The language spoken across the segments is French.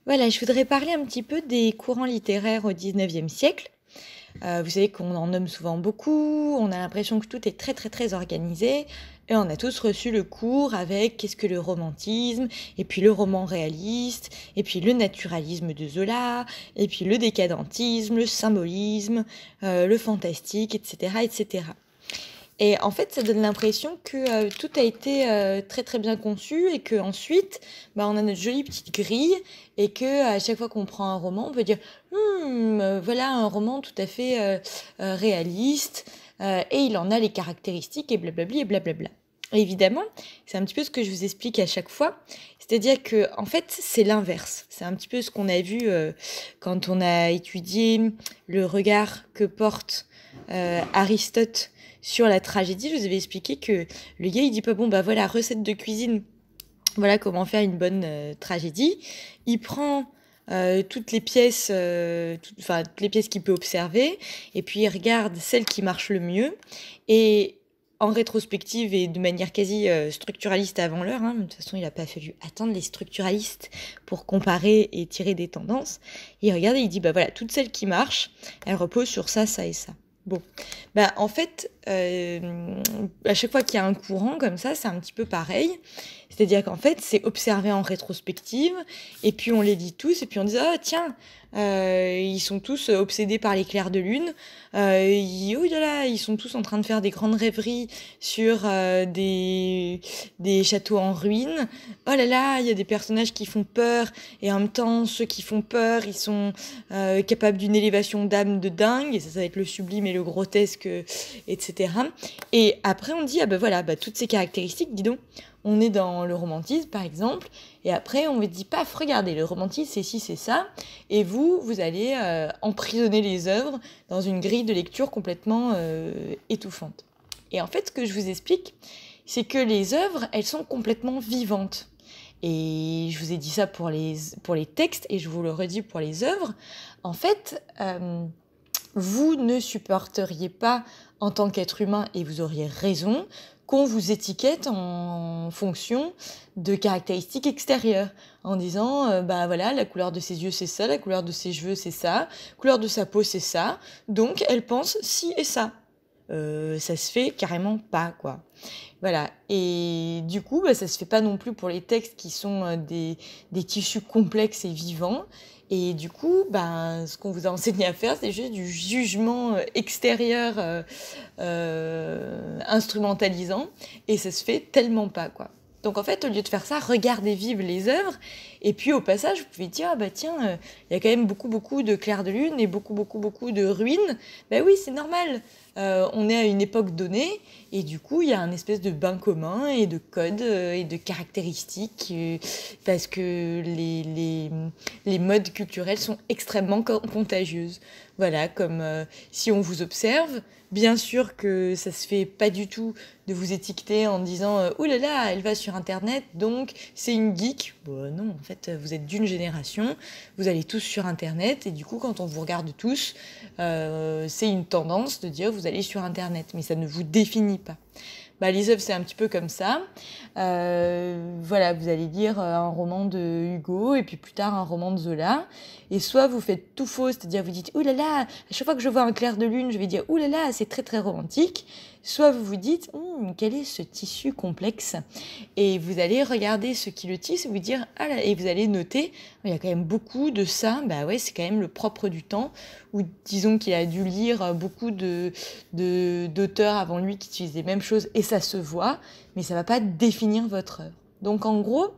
Voilà, je voudrais parler un petit peu des courants littéraires au 19e siècle. Vous savez qu'on en nomme souvent beaucoup, on a l'impression que tout est très très très organisé, et on a tous reçu le cours avec qu'est-ce que le romantisme, et puis le roman réaliste, et puis le naturalisme de Zola, et puis le décadentisme, le symbolisme, le fantastique, etc., etc. Et en fait, ça donne l'impression que tout a été très très bien conçu et que ensuite, bah, on a notre jolie petite grille et que à chaque fois qu'on prend un roman, on peut dire voilà un roman tout à fait réaliste et il en a les caractéristiques et blablabli et blablabla. Et évidemment, c'est un petit peu ce que je vous explique à chaque fois, c'est-à-dire que en fait, c'est l'inverse. C'est un petit peu ce qu'on a vu quand on a étudié le regard que porte Aristote sur la tragédie. Je vous avais expliqué que le gars, il dit pas bon, bah voilà, recette de cuisine, voilà comment faire une bonne tragédie. Il prend toutes les pièces, toutes les pièces qu'il peut observer, et puis il regarde celle qui marche le mieux. Et en rétrospective et de manière quasi structuraliste avant l'heure, hein, de toute façon il n'a pas fallu attendre les structuralistes pour comparer et tirer des tendances. Il regarde et il dit bah voilà, toutes celles qui marchent, elles reposent sur ça, ça et ça. Bon, bah en fait, à chaque fois qu'il y a un courant comme ça, c'est un petit peu pareil. C'est-à-dire qu'en fait, c'est observé en rétrospective, et puis on les dit tous, et puis on dit ah tiens, ils sont tous obsédés par les clairs de lune, oh là là, ils sont tous en train de faire des grandes rêveries sur des châteaux en ruine. Oh là là, il y a des personnages qui font peur, et en même temps, ceux qui font peur, ils sont capables d'une élévation d'âme de dingue, et ça va être le sublime et le grotesque, etc. Et après, on dit ah ben voilà, bah, toutes ces caractéristiques, dis donc. On est dans le romantisme, par exemple, et après, on vous dit, paf, regardez, le romantisme, c'est ci, c'est ça, et vous allez emprisonner les œuvres dans une grille de lecture complètement étouffante. Et en fait, ce que je vous explique, c'est que les œuvres, elles sont complètement vivantes. Et je vous ai dit ça pour les textes, et je vous le redis pour les œuvres. En fait, vous ne supporteriez pas, en tant qu'être humain, et vous auriez raison, qu'on vous étiquette en fonction de caractéristiques extérieures, en disant, bah voilà, la couleur de ses yeux c'est ça, la couleur de ses cheveux c'est ça, la couleur de sa peau c'est ça, donc elle pense ci et ça. Ça se fait carrément pas, quoi. Voilà. Et du coup, bah, ça se fait pas non plus pour les textes qui sont des tissus complexes et vivants. Et du coup, ben, ce qu'on vous a enseigné à faire, c'est juste du jugement extérieur instrumentalisant. Et ça se fait tellement pas, quoi. Donc en fait, au lieu de faire ça, regardez vivre les œuvres. Et puis au passage, vous pouvez dire, ah bah tiens, il y a quand même beaucoup, beaucoup de clairs de lune et beaucoup, beaucoup, beaucoup de ruines. Ben oui, c'est normal. On est à une époque donnée. Et du coup, il y a un espèce de bain commun et de codes et de caractéristiques. Parce que les modes culturels sont extrêmement contagieuses. Voilà, comme si on vous observe, bien sûr que ça se fait pas du tout de vous étiqueter en disant ouh là là, elle va sur internet, donc c'est une geek. Bon, non, en fait, vous êtes d'une génération, vous allez tous sur internet, et du coup, quand on vous regarde tous, c'est une tendance de dire vous allez sur internet, mais ça ne vous définit pas. Bah, les œuvres, c'est un petit peu comme ça. Voilà, vous allez lire un roman de Hugo et puis plus tard un roman de Zola. Et soit vous faites tout faux, c'est-à-dire vous dites « Ouh là là !» À chaque fois que je vois un clair de lune, je vais dire « Ouh là là, c'est très très romantique !» Soit vous vous dites quel est ce tissu complexe ?» Et vous allez regarder ce qui le tisse et vous dire « Ah là !» Et vous allez noter « Il y a quand même beaucoup de ça. » Bah ouais, c'est quand même le propre du temps. Ou disons qu'il a dû lire beaucoup d'auteurs avant lui qui utilisaient les mêmes choses et ça se voit, mais ça ne va pas définir votre œuvre. Donc en gros,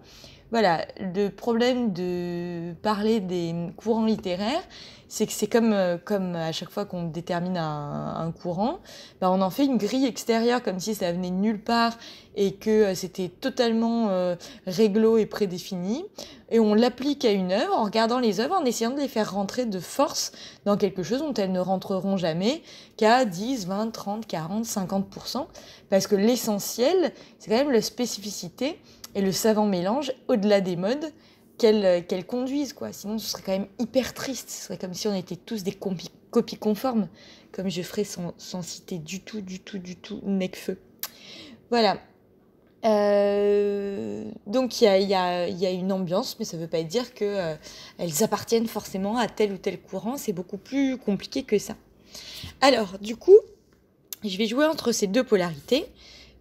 voilà, le problème de parler des courants littéraires, c'est que c'est comme à chaque fois qu'on détermine un courant, ben on en fait une grille extérieure comme si ça venait de nulle part et que c'était totalement réglo et prédéfini. Et on l'applique à une œuvre en regardant les œuvres, en essayant de les faire rentrer de force dans quelque chose dont elles ne rentreront jamais qu'à 10, 20, 30, 40, 50%. Parce que l'essentiel, c'est quand même la spécificité et le savant mélange au-delà des modes qu'elles conduisent, quoi. Sinon, ce serait quand même hyper triste. Ce serait comme si on était tous des copies conformes, comme je ferais sans citer du tout Necfeu. Voilà. Donc il y a une ambiance, mais ça ne veut pas dire qu'elles appartiennent forcément à tel ou tel courant. C'est beaucoup plus compliqué que ça. Alors, du coup, je vais jouer entre ces deux polarités.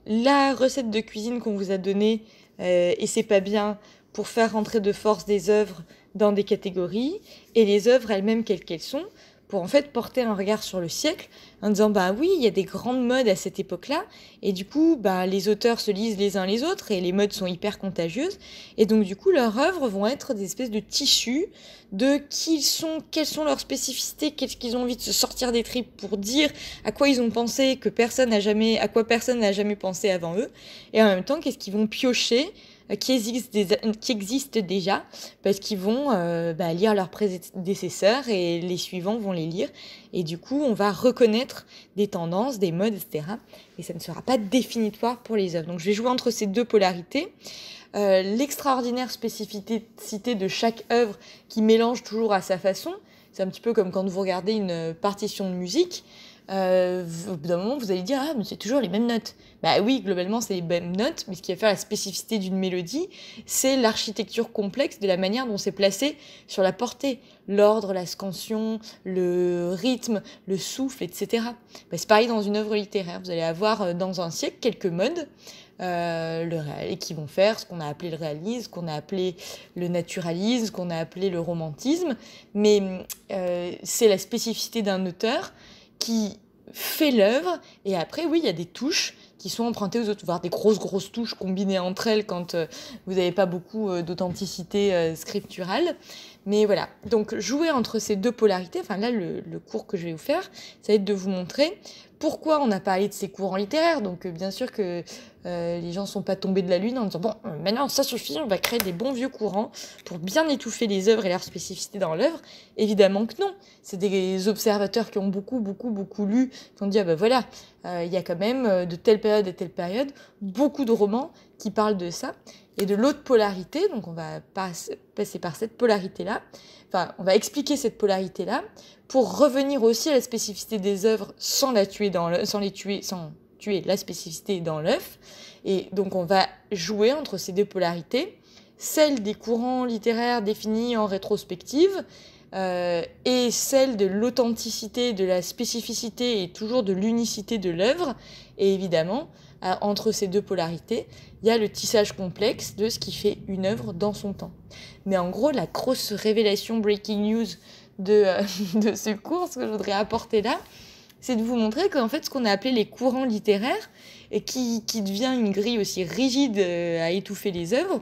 La recette de cuisine qu'on vous a donnée, et c'est pas bien, pour faire rentrer de force des œuvres dans des catégories, et les œuvres elles-mêmes quelles qu'elles sont, pour en fait porter un regard sur le siècle, en disant bah oui, il y a des grandes modes à cette époque-là, et du coup bah les auteurs se lisent les uns les autres, et les modes sont hyper contagieuses, et donc du coup leurs œuvres vont être des espèces de tissus de qui ils sont, quelles sont leurs spécificités, qu'est-ce qu'ils ont envie de se sortir des tripes pour dire à quoi ils ont pensé que personne n'a jamais, à quoi personne n'a jamais pensé avant eux, et en même temps qu'est-ce qu'ils vont piocher qui existent déjà, parce qu'ils vont lire leurs prédécesseurs et les suivants vont les lire. Et du coup, on va reconnaître des tendances, des modes, etc. Et ça ne sera pas définitoire pour les œuvres. Donc je vais jouer entre ces deux polarités. L'extraordinaire spécificité de chaque œuvre qui mélange toujours à sa façon. C'est un petit peu comme quand vous regardez une partition de musique. Au bout d'un moment, vous allez dire ah, mais c'est toujours les mêmes notes. Bah oui, globalement, c'est les mêmes notes, mais ce qui va faire la spécificité d'une mélodie, c'est l'architecture complexe de la manière dont c'est placé sur la portée. L'ordre, la scansion, le rythme, le souffle, etc. Bah, c'est pareil dans une œuvre littéraire. Vous allez avoir dans un siècle quelques modes qui vont faire ce qu'on a appelé le réalisme, ce qu'on a appelé le naturalisme, ce qu'on a appelé le romantisme. Mais c'est la spécificité d'un auteur qui fait l'œuvre, et après, oui, il y a des touches qui sont empruntées aux autres, voire des grosses touches combinées entre elles quand vous n'avez pas beaucoup d'authenticité scripturale. Mais voilà, donc jouer entre ces deux polarités, enfin là, le cours que je vais vous faire, ça va être de vous montrer pourquoi on a parlé de ces courants littéraires. Donc bien sûr que les gens ne sont pas tombés de la lune en disant bon, maintenant ça suffit, on va créer des bons vieux courants pour bien étouffer les œuvres et leurs spécificités dans l'œuvre. Évidemment que non. C'est des observateurs qui ont beaucoup lu, qui ont dit ah ben voilà, il y a quand même de telle période à telle période beaucoup de romans qui parlent de ça. Et de l'autre polarité, donc on va passer par cette polarité-là, enfin on va expliquer cette polarité-là pour revenir aussi à la spécificité des œuvres sans tuer la spécificité dans l'œuf. Et donc on va jouer entre ces deux polarités, celle des courants littéraires définis en rétrospective et celle de l'authenticité, de la spécificité et toujours de l'unicité de l'œuvre. Et évidemment, entre ces deux polarités, il y a le tissage complexe de ce qui fait une œuvre dans son temps. Mais en gros, la grosse révélation breaking news de ce cours, ce que je voudrais apporter là, c'est de vous montrer qu'en fait, ce qu'on a appelé les courants littéraires, et qui devient une grille aussi rigide à étouffer les œuvres.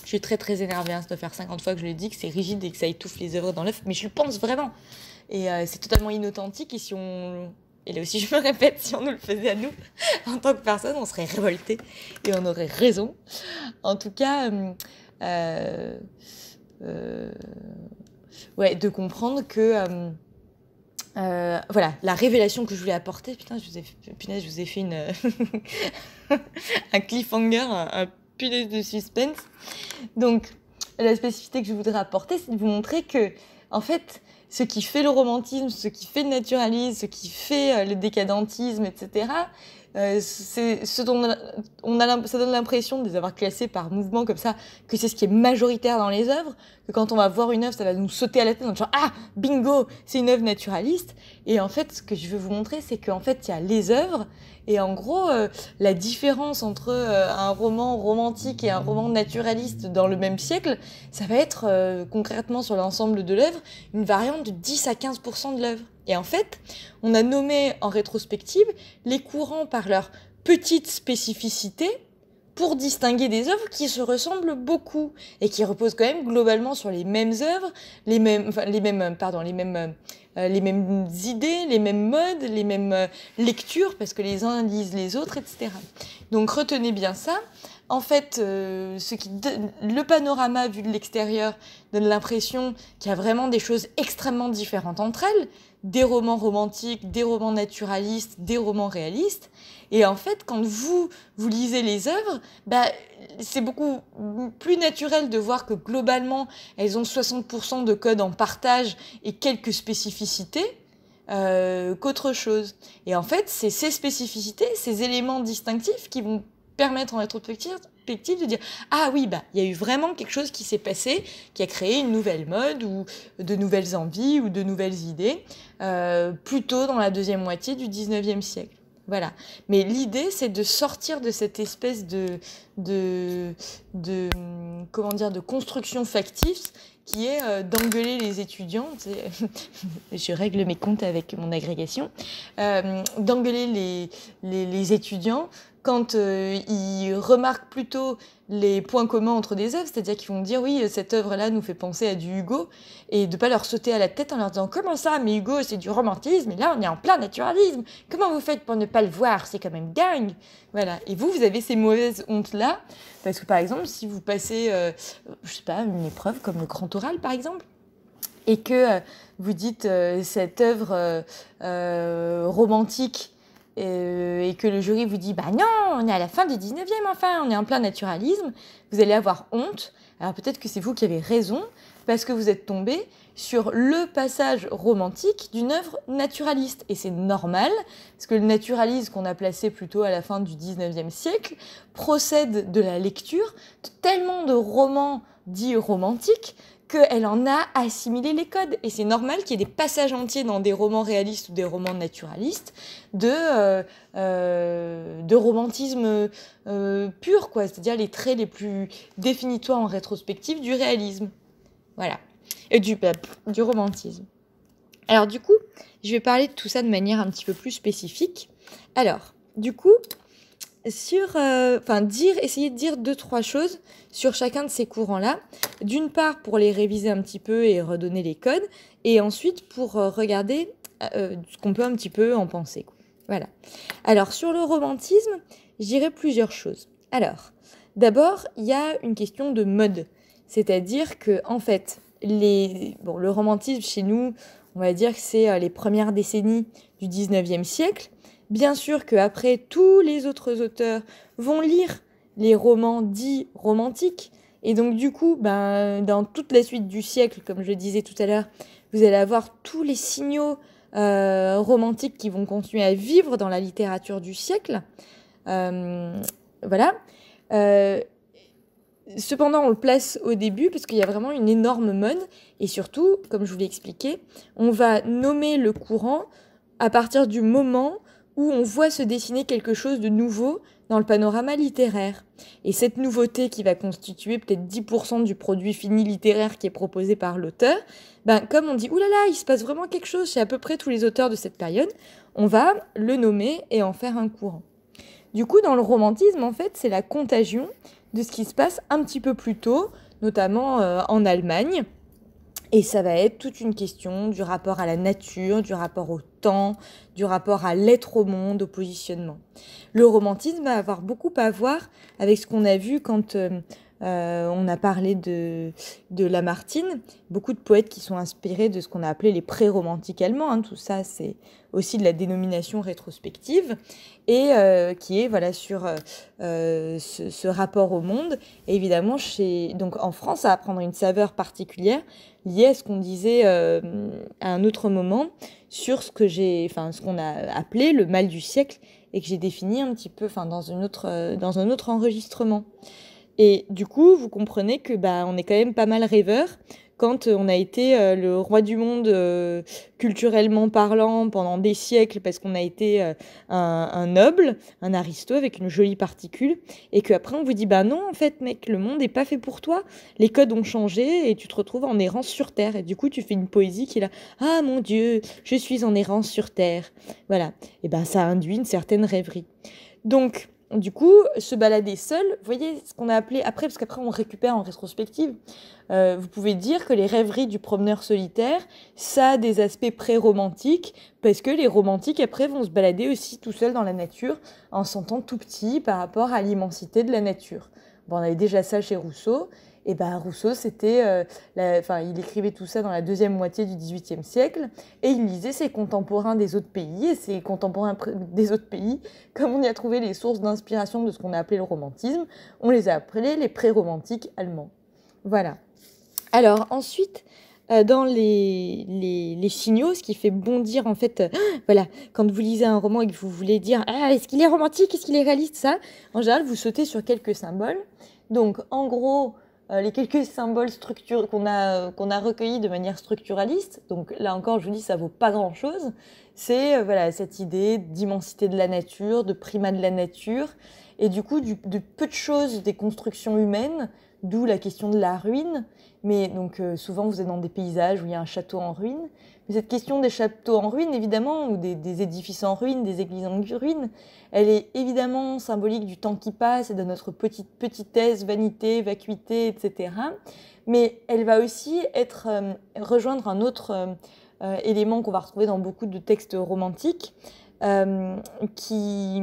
Je suis très énervée, ça doit faire 50 fois que je le dis, que c'est rigide et que ça étouffe les œuvres dans l'œuf, mais je le pense vraiment. Et c'est totalement inauthentique, et là aussi je me répète, si on nous le faisait à nous, en tant que personne, on serait révoltés, et on aurait raison. En tout cas, de comprendre que... voilà, la révélation que je voulais apporter, je vous ai fait un cliffhanger, un punaise de suspense. Donc, la spécificité que je voudrais apporter, c'est de vous montrer que, en fait, ce qui fait le romantisme, ce qui fait le naturalisme, ce qui fait le décadentisme, etc., c'est ce dont ça donne l'impression de les avoir classés par mouvement comme ça, que c'est ce qui est majoritaire dans les œuvres, que quand on va voir une œuvre, ça va nous sauter à la tête en disant « Ah, bingo, c'est une œuvre naturaliste !» Et en fait, ce que je veux vous montrer, c'est qu'en fait, il y a les œuvres, et en gros, la différence entre un roman romantique et un roman naturaliste dans le même siècle, ça va être concrètement sur l'ensemble de l'œuvre, une variante de 10 à 15% de l'œuvre. Et en fait, on a nommé en rétrospective les courants par leur petite spécificité pour distinguer des œuvres qui se ressemblent beaucoup et qui reposent quand même globalement sur les mêmes œuvres, les mêmes idées, les mêmes modes, les mêmes lectures, parce que les uns lisent les autres, etc. Donc retenez bien ça. En fait, le panorama vu de l'extérieur donne l'impression qu'il y a vraiment des choses extrêmement différentes entre elles, des romans romantiques, des romans naturalistes, des romans réalistes. Et en fait, quand vous lisez les œuvres, c'est beaucoup plus naturel de voir que globalement, elles ont 60% de code en partage et quelques spécificités qu'autre chose. Et en fait, c'est ces spécificités, ces éléments distinctifs qui vont permettre en rétrospective de dire « Ah oui, bah, il y a eu vraiment quelque chose qui s'est passé, qui a créé une nouvelle mode ou de nouvelles envies ou de nouvelles idées, plutôt dans la deuxième moitié du 19e siècle. » Voilà. Mais l'idée, c'est de sortir de cette espèce comment dire, de construction factice qui est d'engueuler les étudiants. Je règle mes comptes avec mon agrégation. D'engueuler les étudiants quand ils remarquent plutôt les points communs entre des œuvres, c'est-à-dire qu'ils vont dire oui, cette œuvre-là nous fait penser à du Hugo, et de pas leur sauter à la tête en leur disant comment ça, mais Hugo c'est du romantisme, et là on est en plein naturalisme, comment vous faites pour ne pas le voir, c'est quand même dingue. Voilà. Et vous avez ces mauvaises hontes-là, parce que par exemple, si vous passez, je sais pas, une épreuve comme le grand oral par exemple, et que vous dites cette œuvre romantique, et que le jury vous dit « Bah non, on est à la fin du 19e, enfin, on est en plein naturalisme », vous allez avoir honte. Alors peut-être que c'est vous qui avez raison, parce que vous êtes tombé sur le passage romantique d'une œuvre naturaliste. Et c'est normal, parce que le naturalisme qu'on a placé plutôt à la fin du 19e siècle procède de la lecture de tellement de romans dits romantiques qu'elle en a assimilé les codes. Et c'est normal qu'il y ait des passages entiers dans des romans réalistes ou des romans naturalistes de romantisme pur, quoi. C'est-à-dire les traits les plus définitoires en rétrospective du réalisme. Voilà. Et du romantisme. Alors du coup, je vais parler de tout ça de manière un petit peu plus spécifique. Alors, du coup, essayer de dire 2-3 choses sur chacun de ces courants-là. D'une part, pour les réviser un petit peu et redonner les codes, et ensuite pour regarder ce qu'on peut un petit peu en penser, quoi. Voilà. Alors, sur le romantisme, je dirais plusieurs choses. Alors, d'abord, il y a une question de mode. C'est-à-dire que, en fait, le romantisme chez nous, on va dire que c'est les premières décennies du 19e siècle. Bien sûr qu'après, tous les autres auteurs vont lire les romans dits romantiques. Et donc, du coup, dans toute la suite du siècle, comme je le disais tout à l'heure, vous allez avoir tous les signaux romantiques qui vont continuer à vivre dans la littérature du siècle. Voilà. Cependant, on le place au début parce qu'il y a vraiment une énorme mode. Et surtout, comme je vous l'ai expliqué, on va nommer le courant à partir du moment où on voit se dessiner quelque chose de nouveau dans le panorama littéraire. Et cette nouveauté qui va constituer peut-être 10% du produit fini littéraire qui est proposé par l'auteur, comme on dit « Oulala, il se passe vraiment quelque chose chez à peu près tous les auteurs de cette période », on va le nommer et en faire un courant. Du coup, dans le romantisme, en fait, c'est la contagion de ce qui se passe un petit peu plus tôt, notamment en Allemagne. Et ça va être toute une question du rapport à la nature, du rapport au temps, du rapport à l'être au monde, au positionnement. Le romantisme va avoir beaucoup à voir avec ce qu'on a vu quand on a parlé de Lamartine. Beaucoup de poètes qui sont inspirés de ce qu'on a appelé les pré-romantiques allemands. Hein. Tout ça, c'est aussi de la dénomination rétrospective et qui est sur ce rapport au monde. Et évidemment, donc en France, ça va prendre une saveur particulière liée à ce qu'on disait à un autre moment sur ce qu'on a appelé le mal du siècle et que j'ai défini un petit peu dans un autre enregistrement. Et du coup, vous comprenez que on est quand même pas mal rêveur quand on a été le roi du monde culturellement parlant pendant des siècles parce qu'on a été un noble, un aristo avec une jolie particule, et qu'après on vous dit non, en fait mec, le monde n'est pas fait pour toi, les codes ont changé et tu te retrouves en errance sur Terre. Et du coup, tu fais une poésie qui est là, ah mon Dieu, je suis en errance sur Terre. Voilà. Et ça induit une certaine rêverie. Donc, du coup, se balader seul, vous voyez ce qu'on a appelé après, parce qu'après on récupère en rétrospective, vous pouvez dire que les rêveries du promeneur solitaire, ça a des aspects pré-romantiques, parce que les romantiques après vont se balader aussi tout seuls dans la nature, en se sentant tout petit par rapport à l'immensité de la nature. On avait déjà ça chez Rousseau, et Rousseau, c'était, il écrivait tout ça dans la deuxième moitié du XVIIIe siècle, et il lisait ses contemporains des autres pays, et ses contemporains des autres pays, comme on y a trouvé les sources d'inspiration de ce qu'on a appelé le romantisme, on les a appelés les pré-romantiques allemands. Voilà. Alors ensuite, dans les signaux, ce qui fait bondir en fait, voilà, quand vous lisez un roman et que vous voulez dire ah, est-ce qu'il est romantique, est-ce qu'il est réaliste, ça, en général vous sautez sur quelques symboles. Donc en gros, les quelques symboles qu'on a recueillis de manière structuraliste, donc là encore je vous dis ça vaut pas grand-chose, c'est voilà, cette idée d'immensité de la nature, de primat de la nature, et du coup de peu de choses des constructions humaines, d'où la question de la ruine. Mais donc souvent vous êtes dans des paysages où il y a un château en ruine. Mais cette question des châteaux en ruine, évidemment, ou des édifices en ruine, des églises en ruine, elle est évidemment symbolique du temps qui passe et de notre petitesse, vanité, vacuité, etc. Mais elle va aussi rejoindre un autre élément qu'on va retrouver dans beaucoup de textes romantiques, qui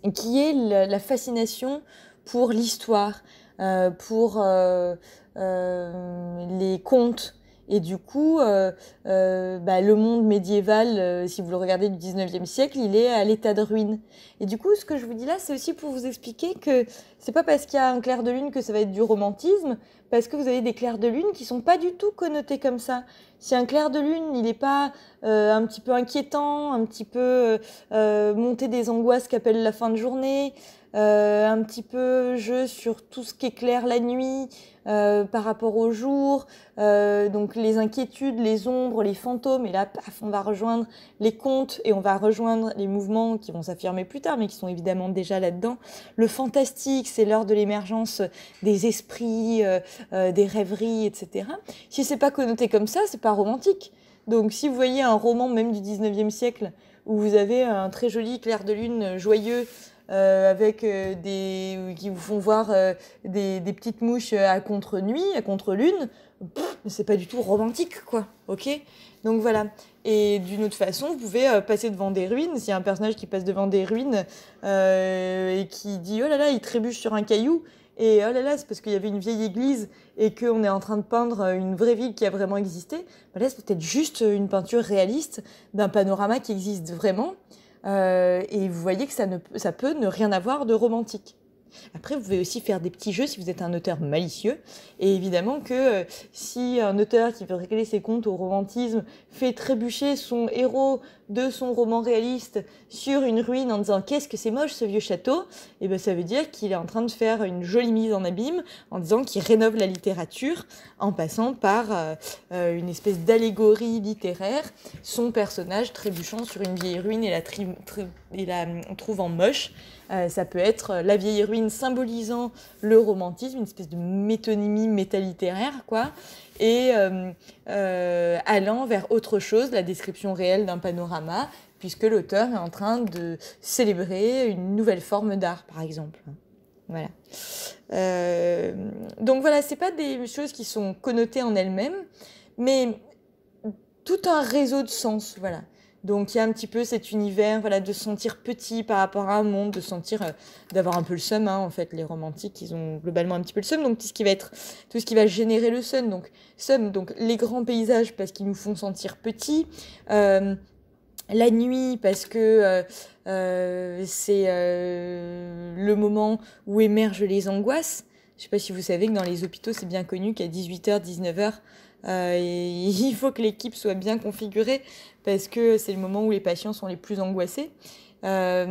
est la fascination pour l'histoire, pour les contes. Et du coup, le monde médiéval, si vous le regardez du 19e siècle, il est à l'état de ruine. Et du coup, ce que je vous dis là, c'est aussi pour vous expliquer que c'est pas parce qu'il y a un clair de lune que ça va être du romantisme, parce que vous avez des clairs de lune qui sont pas du tout connotés comme ça. Si un clair de lune, il n'est pas un petit peu inquiétant, un petit peu monter des angoisses qu'appelle la fin de journée, un petit peu jeu sur tout ce qui éclaire la nuit par rapport au jour, donc les inquiétudes, les ombres, les fantômes, et là, paf, on va rejoindre les contes et on va rejoindre les mouvements qui vont s'affirmer plus tard, mais qui sont évidemment déjà là-dedans. Le fantastique, c'est l'heure de l'émergence des esprits, des rêveries, etc. Si c'est pas connoté comme ça, c'est pas romantique. Donc si vous voyez un roman même du 19e siècle où vous avez un très joli clair de lune joyeux, avec qui vous font voir des petites mouches à contre-nuit, à contre-lune, c'est pas du tout romantique, quoi, ok? Donc voilà. Et d'une autre façon, vous pouvez passer devant des ruines. S'il y a un personnage qui passe devant des ruines et qui dit « Oh là là, il trébuche sur un caillou », et « Oh là là, c'est parce qu'il y avait une vieille église et qu'on est en train de peindre une vraie ville qui a vraiment existé », là, c'est peut-être juste une peinture réaliste d'un panorama qui existe vraiment. Et vous voyez que ça peut ne rien avoir de romantique. Après, vous pouvez aussi faire des petits jeux si vous êtes un auteur malicieux. Et évidemment que si un auteur qui veut régler ses comptes au romantisme fait trébucher son héros de son roman réaliste sur une ruine en disant « Qu'est-ce que c'est moche ce vieux château ?» Et ben ça veut dire qu'il est en train de faire une jolie mise en abîme en disant qu'il rénove la littérature en passant par une espèce d'allégorie littéraire, son personnage trébuchant sur une vieille ruine et la trouvant moche. Ça peut être la vieille ruine symbolisant le romantisme, une espèce de métonymie métalittéraire, quoi, et allant vers autre chose, la description réelle d'un panorama, puisque l'auteur est en train de célébrer une nouvelle forme d'art, par exemple. Voilà. Donc voilà, c'est pas des choses qui sont connotées en elles-mêmes, mais tout un réseau de sens, voilà. Donc il y a un petit peu cet univers, voilà, de se sentir petit par rapport à un monde, de sentir, d'avoir un peu le seum, hein, en fait, les romantiques, ils ont globalement un petit peu le seum, donc tout ce qui va générer le seum, donc les grands paysages parce qu'ils nous font sentir petits, la nuit parce que c'est le moment où émergent les angoisses. Je sais pas si vous savez que dans les hôpitaux, c'est bien connu qu'à 18h, 19h, il faut que l'équipe soit bien configurée parce que c'est le moment où les patients sont les plus angoissés. Les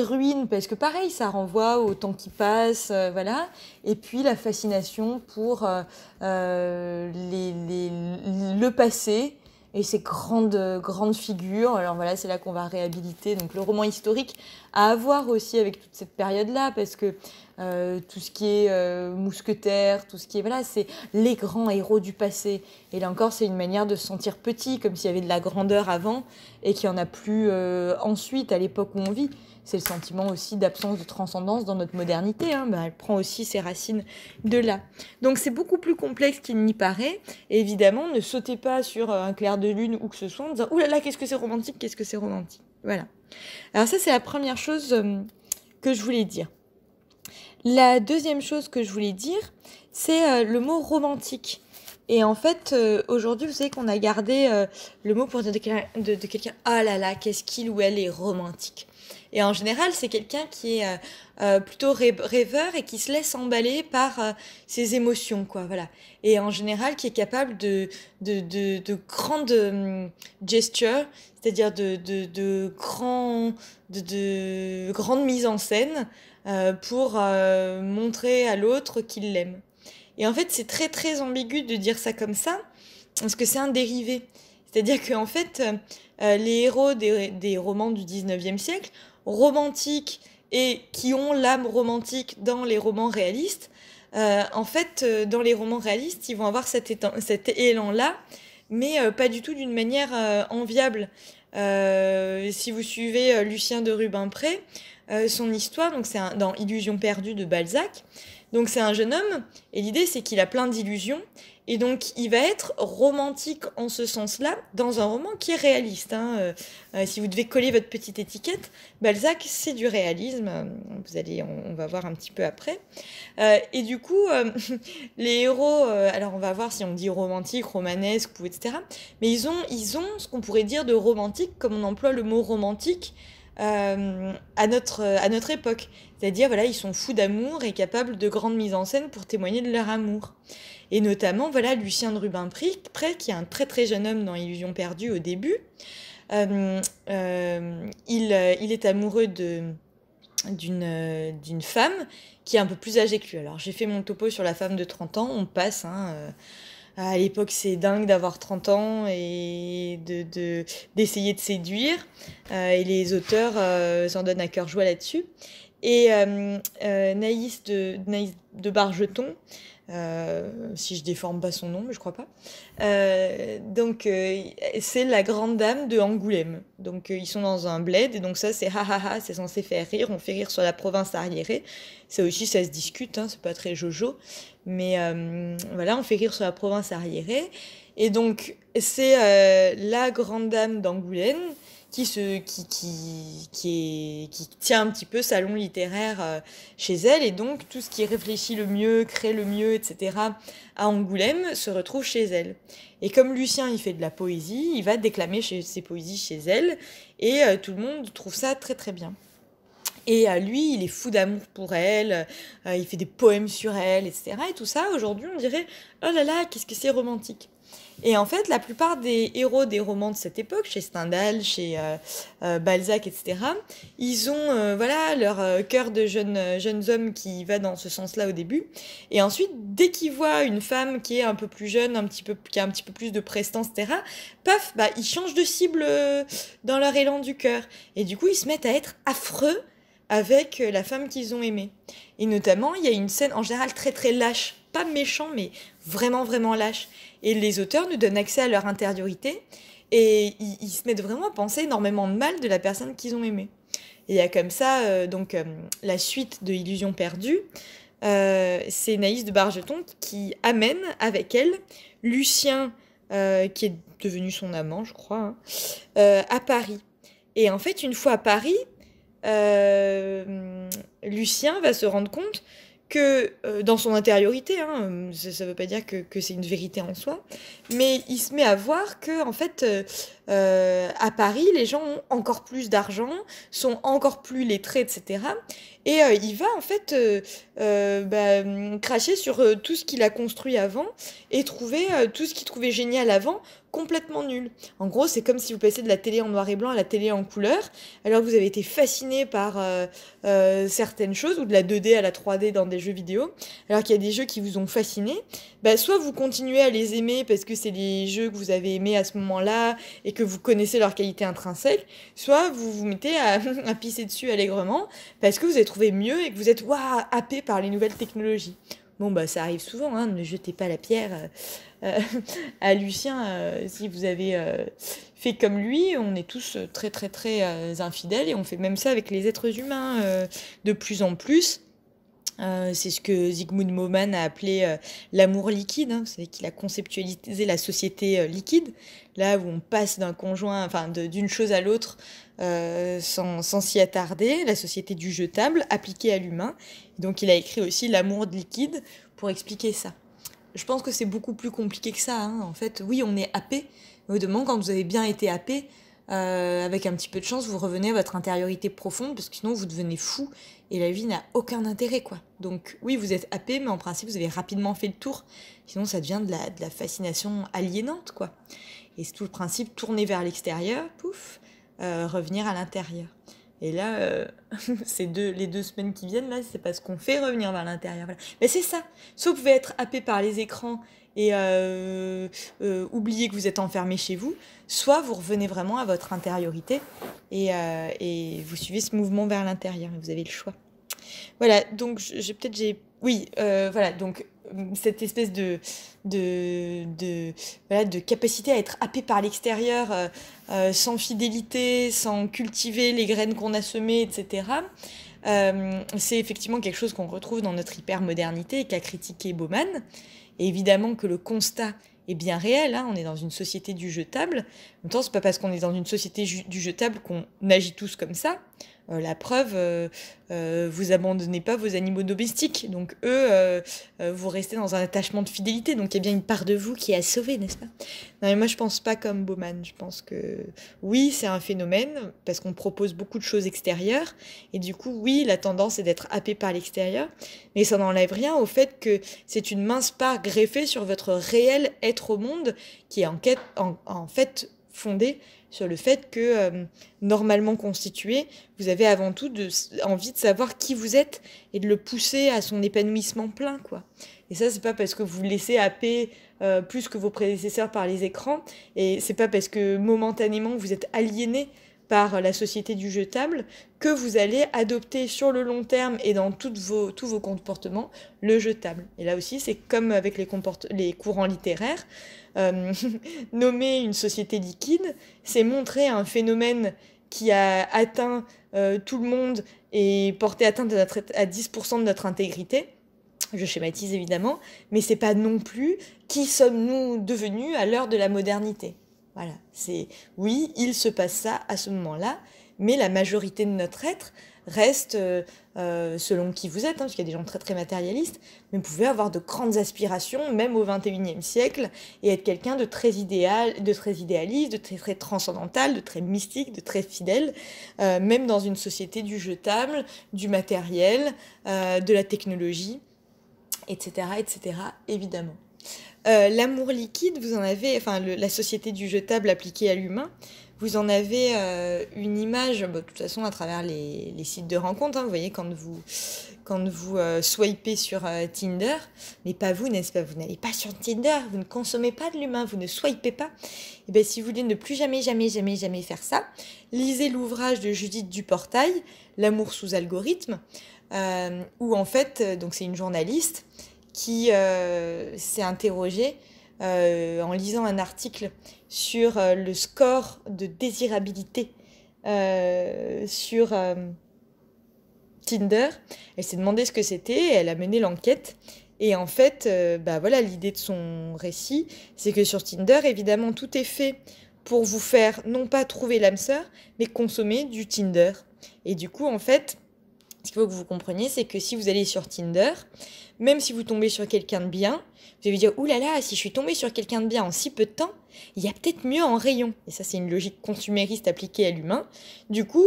ruines, parce que pareil, ça renvoie au temps qui passe, voilà. Et puis la fascination pour le passé et ces grandes figures. Alors voilà, c'est là qu'on va réhabiliter donc le roman historique à avoir aussi avec toute cette période-là, parce que tout ce qui est mousquetaire, tout ce qui est voilà, c'est les grands héros du passé. Et là encore, c'est une manière de se sentir petit, comme s'il y avait de la grandeur avant et qu'il n'y en a plus ensuite à l'époque où on vit. C'est le sentiment aussi d'absence de transcendance dans notre modernité. Hein. Elle prend aussi ses racines de là. Donc c'est beaucoup plus complexe qu'il n'y paraît. Et évidemment, ne sautez pas sur un clair de lune ou que ce soit en disant « Ouh là là, qu'est-ce que c'est romantique, qu'est-ce que c'est romantique ?» Voilà. Alors ça, c'est la première chose que je voulais dire. La deuxième chose que je voulais dire, c'est le mot romantique. Et en fait, aujourd'hui, vous savez qu'on a gardé le mot pour dire de quelqu'un « Ah là là, qu'est-ce qu'il ou elle est romantique ?» Et en général, c'est quelqu'un qui est plutôt rêveur et qui se laisse emballer par ses émotions, quoi, voilà. Et en général, qui est capable de grandes gestures, c'est-à-dire de grandes mises en scène pour montrer à l'autre qu'il l'aime. Et en fait, c'est très très ambigu de dire ça comme ça, parce que c'est un dérivé. C'est-à-dire qu'en fait, les héros des romans du 19e siècle, romantiques et qui ont l'âme romantique dans les romans réalistes, en fait, dans les romans réalistes, ils vont avoir cet élan-là, mais pas du tout d'une manière enviable. Si vous suivez Lucien de Rubempré, son histoire, donc dans Illusion perdue de Balzac, donc c'est un jeune homme, et l'idée c'est qu'il a plein d'illusions, et donc il va être romantique en ce sens-là, dans un roman qui est réaliste. Hein. Si vous devez coller votre petite étiquette, Balzac c'est du réalisme, on va voir un petit peu après. Et du coup, les héros, alors on va voir si on dit romantique, romanesque, ou etc. Mais ils ont ce qu'on pourrait dire de romantique, comme on emploie le mot romantique à notre époque. C'est-à-dire, voilà, ils sont fous d'amour et capables de grandes mises en scène pour témoigner de leur amour. Et notamment, voilà, Lucien de Rubempré, qui est un très très jeune homme dans Illusion perdue au début. Il est amoureux d'une femme qui est un peu plus âgée que lui. Alors, j'ai fait mon topo sur la femme de 30 ans, on passe, hein, à l'époque, c'est dingue d'avoir 30 ans et d'essayer de séduire. Et les auteurs s'en donnent à cœur joie là-dessus. Et Naïs de Bargeton, si je déforme pas son nom, mais je crois pas. C'est la grande dame de Angoulême. Donc ils sont dans un bled, et donc ça c'est ha ha ha, c'est censé faire rire, on fait rire sur la province arriérée. Ça aussi ça se discute, hein, c'est pas très jojo. Mais voilà, on fait rire sur la province arriérée. Et donc c'est la grande dame d'Angoulême qui tient un petit peu salon littéraire chez elle, et donc tout ce qui réfléchit le mieux, crée le mieux, etc. à Angoulême se retrouve chez elle. Et comme Lucien il fait de la poésie, il va déclamer ses poésies chez elle, et tout le monde trouve ça très très bien. Et lui, il est fou d'amour pour elle, il fait des poèmes sur elle, etc. Et tout ça, aujourd'hui, on dirait « Oh là là, qu'est-ce que c'est romantique !» Et en fait, la plupart des héros des romans de cette époque, chez Stendhal, chez Balzac, etc., ils ont voilà, leur cœur de jeunes hommes qui va dans ce sens-là au début. Et ensuite, dès qu'ils voient une femme qui est un peu plus jeune, qui a un petit peu plus de prestance, etc., paf, bah, ils changent de cible dans leur élan du cœur. Et du coup, ils se mettent à être affreux avec la femme qu'ils ont aimée. Et notamment, il y a une scène en général très très lâche, pas méchant, mais vraiment vraiment lâche. Et les auteurs nous donnent accès à leur intériorité, et ils se mettent vraiment à penser énormément de mal de la personne qu'ils ont aimée. Et il y a comme ça, la suite de Illusion perdue, c'est Naïs de Bargeton qui amène avec elle Lucien, qui est devenu son amant, je crois, hein, à Paris. Et en fait, une fois à Paris, Lucien va se rendre compte que dans son intériorité, hein, ça veut pas dire que c'est une vérité en soi, mais il se met à voir que en fait, à Paris, les gens ont encore plus d'argent, sont encore plus lettrés, etc. Et il va en fait cracher sur tout ce qu'il a construit avant, et trouver tout ce qu'il trouvait génial avant complètement nul. En gros, c'est comme si vous passez de la télé en noir et blanc à la télé en couleur, alors que vous avez été fasciné par certaines choses, ou de la 2D à la 3D dans des jeux vidéo, alors qu'il y a des jeux qui vous ont fasciné. Bah, soit vous continuez à les aimer parce que c'est les jeux que vous avez aimés à ce moment-là et que vous connaissez leur qualité intrinsèque, soit vous vous mettez à pisser dessus allègrement parce que vous avez trouvé mieux et que vous êtes waouh, happé par les nouvelles technologies. Bon, bah ça arrive souvent, hein, ne jetez pas la pierre à Lucien si vous avez fait comme lui. On est tous très très très infidèles, et on fait même ça avec les êtres humains de plus en plus. C'est ce que Zygmunt Bauman a appelé l'amour liquide, hein. Vous savez qu'il a conceptualisé la société liquide, là où on passe d'un conjoint, enfin d'une chose à l'autre sans s'y attarder, la société du jetable appliquée à l'humain. Donc il a écrit aussi l'amour liquide pour expliquer ça. Je pense que c'est beaucoup plus compliqué que ça, hein. En fait, oui, on est happé, mais au moment quand vous avez bien été happé, avec un petit peu de chance, vous revenez à votre intériorité profonde, parce que sinon vous devenez fou et la vie n'a aucun intérêt, quoi. Donc oui, vous êtes happé, mais en principe, vous avez rapidement fait le tour. Sinon, ça devient de la fascination aliénante, quoi. Et c'est tout le principe, tourner vers l'extérieur, pouf, revenir à l'intérieur. Et là, les 2 semaines qui viennent, là, c'est parce qu'on fait revenir vers l'intérieur. Voilà. Mais c'est ça. Soit vous pouvez être happé par les écrans et oublier que vous êtes enfermé chez vous, soit vous revenez vraiment à votre intériorité et vous suivez ce mouvement vers l'intérieur. Vous avez le choix. Voilà, donc oui, voilà, donc cette espèce voilà, de capacité à être happé par l'extérieur, sans fidélité, sans cultiver les graines qu'on a semées, etc. C'est effectivement quelque chose qu'on retrouve dans notre hypermodernité et qu'a critiqué Bauman. Et évidemment que le constat est bien réel, hein, on est dans une société du jetable. En même temps, c'est pas parce qu'on est dans une société du jetable qu'on agit tous comme ça. La preuve, vous abandonnez pas vos animaux domestiques, donc eux, vous restez dans un attachement de fidélité, donc il y a bien une part de vous qui est à sauver, n'est-ce pas? Non, mais moi je pense pas comme Bauman, je pense que oui, c'est un phénomène, parce qu'on propose beaucoup de choses extérieures, et du coup, oui, la tendance est d'être happé par l'extérieur, mais ça n'enlève rien au fait que c'est une mince part greffée sur votre réel être au monde, qui est en fait fondée sur le fait que, normalement constitué, vous avez avant tout envie de savoir qui vous êtes et de le pousser à son épanouissement plein, quoi. Et ça, c'est pas parce que vous vous laissez happer plus que vos prédécesseurs par les écrans, et c'est pas parce que momentanément vous êtes aliéné par la société du jetable que vous allez adopter sur le long terme et dans tous vos comportements le jetable. Et là aussi, c'est comme avec les courants littéraires. Nommer une société liquide, c'est montrer un phénomène qui a atteint tout le monde et porté atteinte à 10% de notre intégrité. Je schématise évidemment, mais c'est pas non plus qui sommes-nous devenus à l'heure de la modernité. Voilà, oui, il se passe ça à ce moment-là, mais la majorité de notre être reste, selon qui vous êtes, hein, parce qu'il y a des gens très très matérialistes, mais vous pouvez avoir de grandes aspirations, même au XXIe siècle, et être quelqu'un de très idéaliste, de très, très transcendantal, de très mystique, de très fidèle, même dans une société du jetable, du matériel, de la technologie, etc., etc., évidemment. L'amour liquide, vous en avez, enfin la société du jetable appliquée à l'humain, vous en avez une image, de toute façon à travers les sites de rencontres, hein, vous voyez quand vous swipez sur Tinder, mais pas vous, n'est-ce pas, vous n'allez pas sur Tinder, vous ne consommez pas de l'humain, vous ne swipez pas. Et bien si vous voulez ne plus jamais faire ça, lisez l'ouvrage de Judith Duportail, L'amour sous algorithme, où en fait, donc c'est une journaliste qui s'est interrogée en lisant un article sur le score de désirabilité sur Tinder. Elle s'est demandé ce que c'était, elle a mené l'enquête. Et en fait, voilà, l'idée de son récit, c'est que sur Tinder, évidemment, tout est fait pour vous faire non pas trouver l'âme sœur, mais consommer du Tinder. Et du coup, en fait, ce qu'il faut que vous compreniez, c'est que si vous allez sur Tinder, même si vous tombez sur quelqu'un de bien, vous allez vous dire « Ouh là là, si je suis tombée sur quelqu'un de bien en si peu de temps, il y a peut-être mieux en rayon. » Et ça, c'est une logique consumériste appliquée à l'humain. Du coup,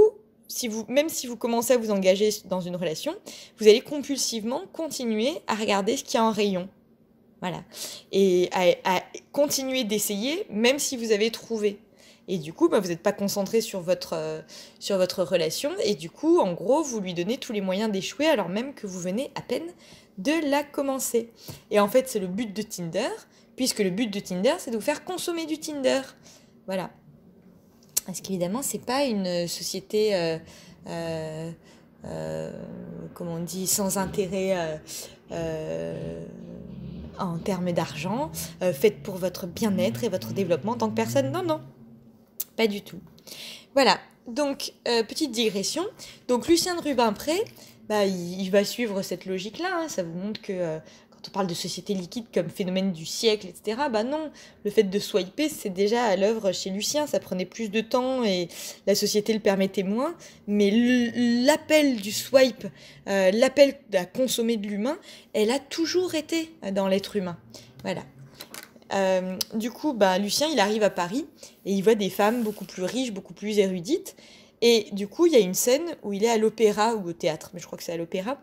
même si vous commencez à vous engager dans une relation, vous allez compulsivement continuer à regarder ce qu'il y a en rayon. Voilà. Et à continuer d'essayer, même si vous avez trouvé. Et du coup, vous n'êtes pas concentré sur votre relation. Et du coup, en gros, vous lui donnez tous les moyens d'échouer alors même que vous venez à peine de la commencer. Et en fait, c'est le but de Tinder, puisque le but de Tinder, c'est de vous faire consommer du Tinder. Voilà. Parce qu'évidemment, c'est pas une société, comment on dit, sans intérêt en termes d'argent, faite pour votre bien-être et votre développement en tant que personne. Non, non. Pas du tout. Voilà, donc petite digression. Donc Lucien de Rubempré, il va suivre cette logique-là. Hein. Ça vous montre que quand on parle de société liquide comme phénomène du siècle, etc., non, le fait de swiper, c'est déjà à l'œuvre chez Lucien. Ça prenait plus de temps et la société le permettait moins. Mais l'appel du swipe, l'appel à consommer de l'humain, elle a toujours été dans l'être humain. Voilà. Du coup, Lucien, il arrive à Paris et il voit des femmes beaucoup plus riches, beaucoup plus érudites. Et du coup, il y a une scène où il est à l'opéra ou au théâtre, mais je crois que c'est à l'opéra,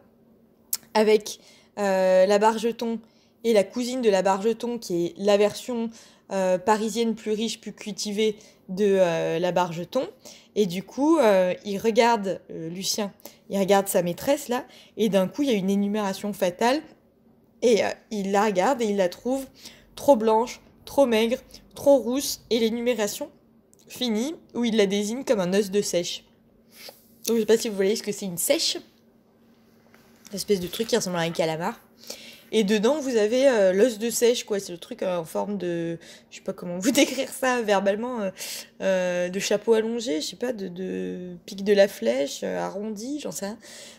avec la Bargeton et la cousine de la Bargeton, qui est la version parisienne plus riche, plus cultivée de la Bargeton. Et du coup, il regarde Lucien, il regarde sa maîtresse là, et d'un coup, il y a une énumération fatale, et il la regarde et il la trouve trop blanche, trop maigre, trop rousse, et l'énumération finit où il la désigne comme un os de sèche. Donc, je sais pas si vous voyez ce que c'est une sèche, une espèce de truc qui ressemble à un calamar. Et dedans, vous avez l'os de sèche, quoi. C'est le truc en forme de... Je sais pas comment vous décrire ça verbalement. De chapeau allongé, je sais pas, de pic de la flèche, arrondi, j'en sais rien.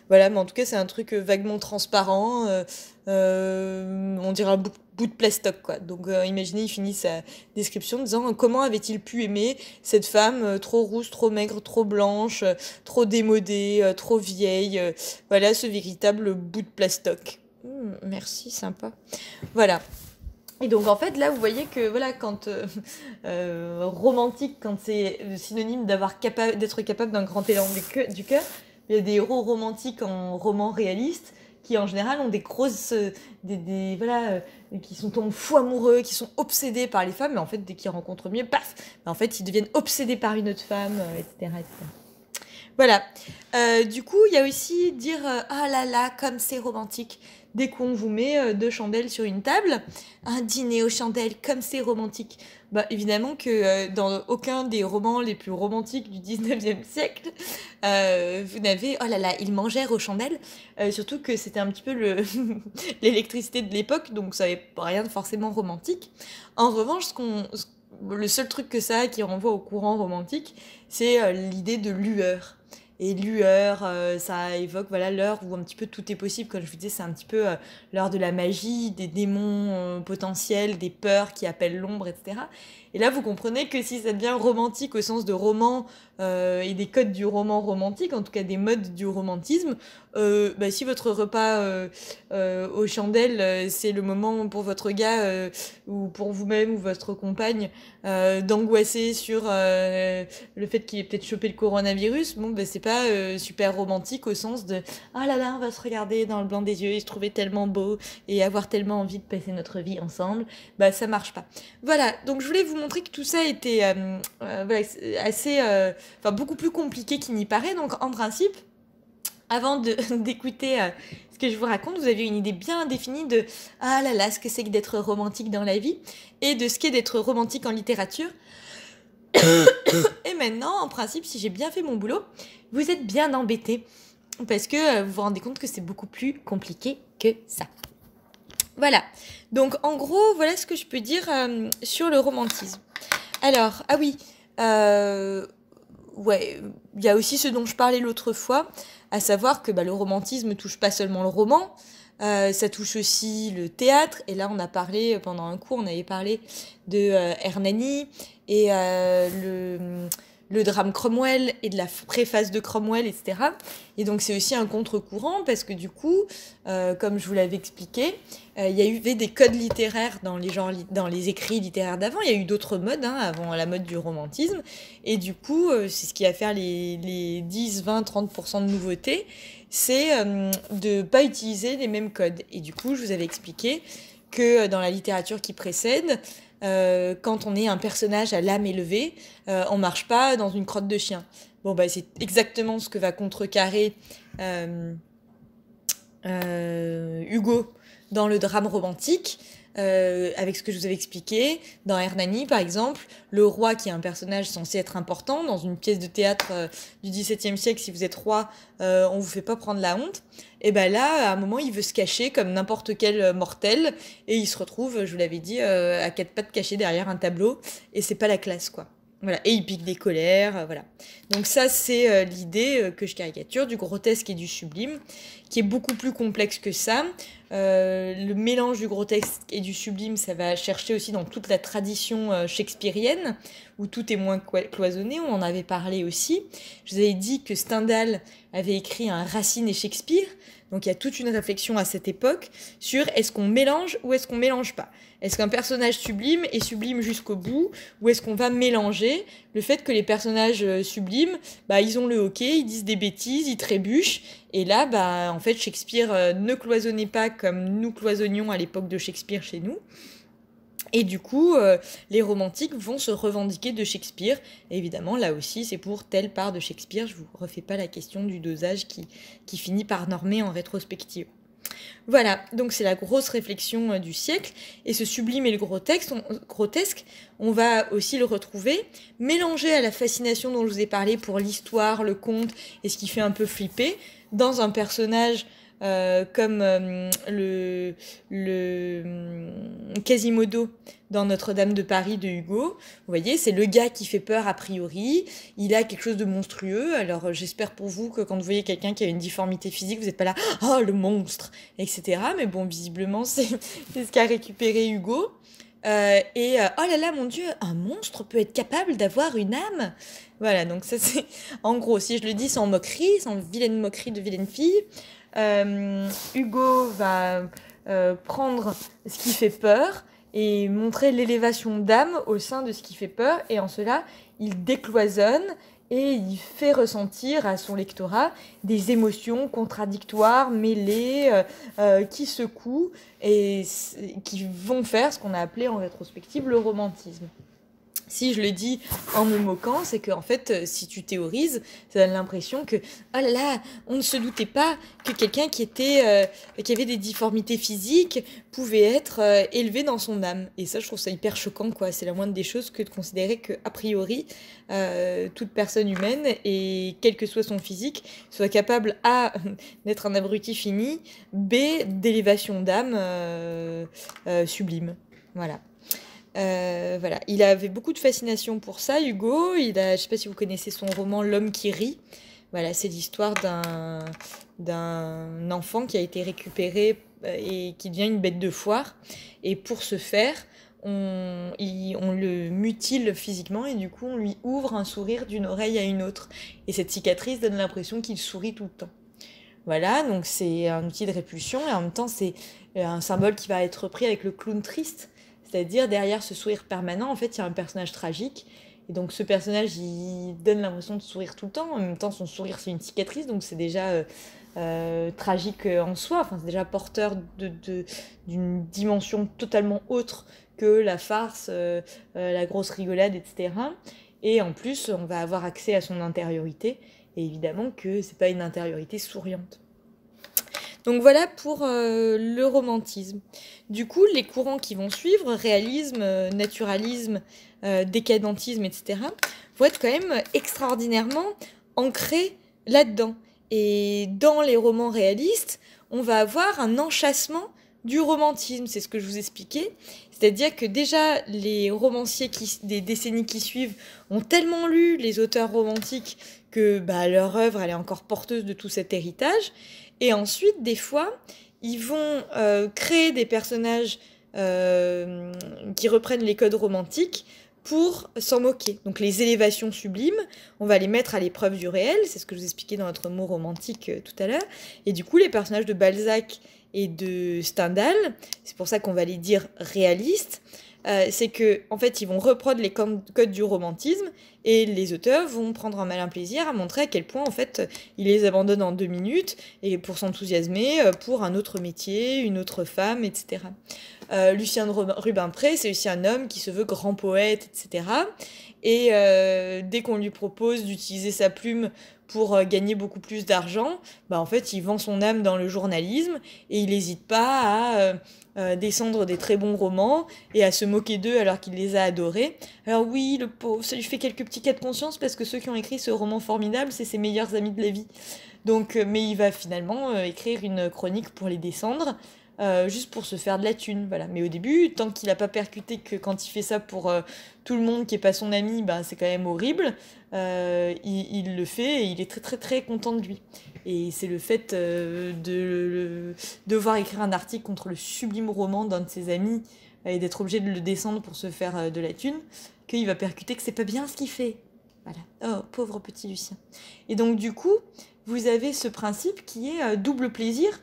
Voilà, mais en tout cas, c'est un truc vaguement transparent. On dirait un bout de plastoc, quoi. Donc, imaginez, il finit sa description en disant comment avait-il pu aimer cette femme trop rousse, trop maigre, trop blanche, trop démodée, trop vieille. Voilà, ce véritable bout de plastoc. Merci, sympa. Voilà. Et donc en fait là vous voyez que voilà quand romantique, quand c'est synonyme d'être capable d'un grand élan du cœur, il y a des héros romantiques en roman réaliste qui en général ont des grosses qui sont tombés fous amoureux, qui sont obsédés par les femmes, mais en fait dès qu'ils rencontrent mieux, paf, en fait ils deviennent obsédés par une autre femme, etc., etc. Voilà. Du coup, il y a aussi dire ah là là, comme c'est romantique. Dès qu'on vous met 2 chandelles sur une table, un dîner aux chandelles, comme c'est romantique. Évidemment que dans aucun des romans les plus romantiques du 19e siècle, vous n'avez oh là là, ils mangèrent aux chandelles. Surtout que c'était un petit peu l'électricité de l'époque, donc ça n'avait rien de forcément romantique. En revanche, le seul truc que ça a qui renvoie au courant romantique, c'est l'idée de lueur. Et lueur, ça évoque voilà l'heure où un petit peu tout est possible. Comme je vous disais, c'est un petit peu l'heure de la magie, des démons potentiels, des peurs qui appellent l'ombre, etc. Et là, vous comprenez que si ça devient romantique au sens de roman et des codes du roman romantique, en tout cas des modes du romantisme, si votre repas aux chandelles, c'est le moment pour votre gars ou pour vous-même ou votre compagne d'angoisser sur le fait qu'il ait peut-être chopé le coronavirus, c'est pas super romantique au sens de ah là là, on va se regarder dans le blanc des yeux et se trouver tellement beau et avoir tellement envie de passer notre vie ensemble. Ça marche pas. Voilà, donc je voulais vous montrer que tout ça était assez beaucoup plus compliqué qu'il n'y paraît. Donc en principe, avant d'écouter ce que je vous raconte, vous avez une idée bien définie de ah là là, ce que c'est que d'être romantique dans la vie et de ce qu'est d'être romantique en littérature. Et maintenant, en principe, si j'ai bien fait mon boulot, vous êtes bien embêtés parce que vous vous rendez compte que c'est beaucoup plus compliqué que ça. Voilà. Donc en gros, voilà ce que je peux dire sur le romantisme. Alors, ah oui, ouais, il y a aussi ce dont je parlais l'autre fois, à savoir que le romantisme ne touche pas seulement le roman, ça touche aussi le théâtre. Et là, on a parlé, pendant un cours, on avait parlé de Hernani et le drame Cromwell et de la préface de Cromwell, etc. Et donc c'est aussi un contre-courant parce que du coup, comme je vous l'avais expliqué, il y avait des codes littéraires dans les écrits littéraires d'avant. Il y a eu d'autres modes avant la mode du romantisme. Et du coup, c'est ce qui va faire les 10, 20, 30% de nouveautés, c'est de ne pas utiliser les mêmes codes. Et du coup, je vous avais expliqué que dans la littérature qui précède, quand on est un personnage à l'âme élevée, on marche pas dans une crotte de chien. C'est exactement ce que va contrecarrer Hugo dans le drame romantique, avec ce que je vous avais expliqué. Dans Hernani, par exemple, le roi, qui est un personnage censé être important, dans une pièce de théâtre du XVIIe siècle, si vous êtes roi, on vous fait pas prendre la honte. Et là, à un moment, il veut se cacher comme n'importe quel mortel, et il se retrouve, je vous l'avais dit, à 4 pattes caché derrière un tableau, et c'est pas la classe, quoi. Voilà. Et il pique des colères, voilà. Donc ça, c'est l'idée que je caricature du grotesque et du sublime, qui est beaucoup plus complexe que ça. Le mélange du grotesque et du sublime, ça va chercher aussi dans toute la tradition shakespearienne, où tout est moins cloisonné, on en avait parlé aussi. Je vous avais dit que Stendhal avait écrit un Racine et Shakespeare, Donc il y a toute une réflexion à cette époque sur est-ce qu'on mélange ou est-ce qu'on mélange pas. Est-ce qu'un personnage sublime est sublime jusqu'au bout ou est-ce qu'on va mélanger le fait que les personnages sublimes, ils ont le hoquet, ils disent des bêtises, ils trébuchent. Et là, en fait, Shakespeare ne cloisonnait pas comme nous cloisonnions à l'époque de Shakespeare chez nous. Et du coup, les romantiques vont se revendiquer de Shakespeare. Et évidemment, là aussi, c'est pour telle part de Shakespeare. Je ne vous refais pas la question du dosage qui finit par normer en rétrospective. Voilà, donc c'est la grosse réflexion du siècle. Et ce sublime et le grotesque, on va aussi le retrouver mélangé à la fascination dont je vous ai parlé pour l'histoire, le conte et ce qui fait un peu flipper dans un personnage comme le Quasimodo dans Notre-Dame de Paris de Hugo. Vous voyez, c'est le gars qui fait peur a priori, il a quelque chose de monstrueux, alors j'espère pour vous que quand vous voyez quelqu'un qui a une difformité physique, vous n'êtes pas là « Oh, le monstre !» etc. Mais bon, visiblement, c'est ce qu'a récupéré Hugo. Oh là là, mon Dieu, un monstre peut être capable d'avoir une âme. Voilà, donc ça c'est... En gros, si je le dis sans moquerie, sans vilaine moquerie de vilaine fille, Hugo va prendre ce qui fait peur et montrer l'élévation d'âme au sein de ce qui fait peur. Et en cela, il décloisonne et il fait ressentir à son lectorat des émotions contradictoires, mêlées, qui secouent et qui vont faire ce qu'on a appelé en rétrospective le romantisme. Si je le dis en me moquant, c'est qu'en fait, si tu théorises, ça donne l'impression que, oh là là, on ne se doutait pas que quelqu'un qui avait des difformités physiques pouvait être élevé dans son âme. Et ça, je trouve ça hyper choquant, quoi. C'est la moindre des choses que de considérer que, a priori, toute personne humaine, et quel que soit son physique, soit capable, A, d'être un abruti fini, B, d'élévation d'âme sublime. Voilà. Voilà. Il avait beaucoup de fascination pour ça, Hugo. Je ne sais pas si vous connaissez son roman L'homme qui rit. Voilà, c'est l'histoire d'un enfant qui a été récupéré et qui devient une bête de foire. Et pour ce faire, on le mutile physiquement et du coup on lui ouvre un sourire d'une oreille à une autre. Et cette cicatrice donne l'impression qu'il sourit tout le temps. Voilà, donc c'est un outil de répulsion et en même temps c'est un symbole qui va être repris avec le clown triste. C'est-à-dire, derrière ce sourire permanent, en fait, il y a un personnage tragique. Et donc, ce personnage, il donne l'impression de sourire tout le temps. En même temps, son sourire, c'est une cicatrice. Donc, c'est déjà tragique en soi. Enfin, c'est déjà porteur d'une dimension totalement autre que la farce, la grosse rigolade, etc. Et en plus, on va avoir accès à son intériorité. Et évidemment que c'est pas une intériorité souriante. Donc voilà pour le romantisme. Du coup, les courants qui vont suivre, réalisme, naturalisme, décadentisme, etc., vont être quand même extraordinairement ancrés là-dedans. Et dans les romans réalistes, on va avoir un enchâssement du romantisme, c'est ce que je vous expliquais. C'est-à-dire que déjà, les romanciers des décennies qui suivent ont tellement lu les auteurs romantiques que leur œuvre elle est encore porteuse de tout cet héritage. Et ensuite, des fois, ils vont créer des personnages qui reprennent les codes romantiques pour s'en moquer. Donc les élévations sublimes, on va les mettre à l'épreuve du réel, c'est ce que je vous expliquais dans notre mot romantique tout à l'heure. Et du coup, les personnages de Balzac et de Stendhal, c'est pour ça qu'on va les dire réalistes, c'est que en fait ils vont reprendre les codes du romantisme et les auteurs vont prendre un malin plaisir à montrer à quel point en fait ils les abandonnent en 2 minutes et pour s'enthousiasmer pour un autre métier, une autre femme, etc. Lucien de Rubempré, c'est aussi un homme qui se veut grand poète, etc. Et dès qu'on lui propose d'utiliser sa plume pour gagner beaucoup plus d'argent, en fait, il vend son âme dans le journalisme et il n'hésite pas à descendre des très bons romans et à se moquer d'eux alors qu'il les a adorés. Alors oui, le pauvre, ça lui fait quelques petits cas de conscience parce que ceux qui ont écrit ce roman formidable, c'est ses meilleurs amis de la vie. Donc, mais il va finalement écrire une chronique pour les descendre. Juste pour se faire de la thune, voilà. Mais au début, tant qu'il n'a pas percuté que quand il fait ça pour tout le monde qui n'est pas son ami, c'est quand même horrible, il le fait et il est très très très content de lui. Et c'est le fait de devoir écrire un article contre le sublime roman d'un de ses amis et d'être obligé de le descendre pour se faire de la thune, qu'il va percuter que c'est pas bien ce qu'il fait. Voilà. Oh, pauvre petit Lucien. Et donc, du coup, vous avez ce principe qui est double plaisir.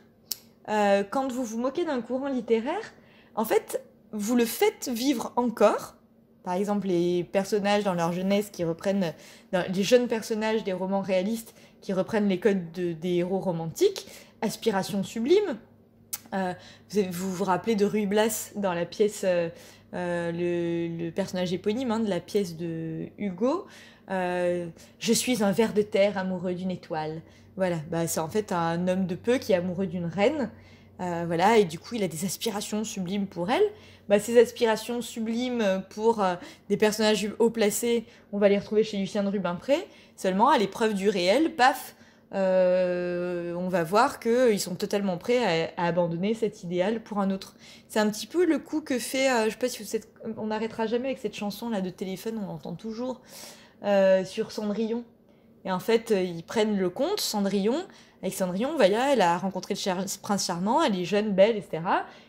Quand vous vous moquez d'un courant littéraire, en fait, vous le faites vivre encore. Par exemple, les personnages dans leur jeunesse qui reprennent, les jeunes personnages des romans réalistes qui reprennent les codes des héros romantiques, aspiration sublime. Vous vous rappelez de Ruy Blas dans la pièce, le personnage éponyme de la pièce de Hugo. Je suis un ver de terre amoureux d'une étoile. Voilà, c'est en fait un homme de peu qui est amoureux d'une reine. Voilà, et du coup, il a des aspirations sublimes pour elle. Ces aspirations sublimes pour des personnages haut placés, on va les retrouver chez Lucien de Rubempré. Seulement, à l'épreuve du réel, paf, on va voir qu'ils sont totalement prêts à abandonner cet idéal pour un autre. C'est un petit peu le coup que fait, je sais pas si vous êtes, on n'arrêtera jamais avec cette chanson là de téléphone, on l'entend toujours, sur Cendrillon. Et en fait, ils prennent le conte, Cendrillon. Avec Cendrillon, elle a rencontré le prince charmant, elle est jeune, belle, etc.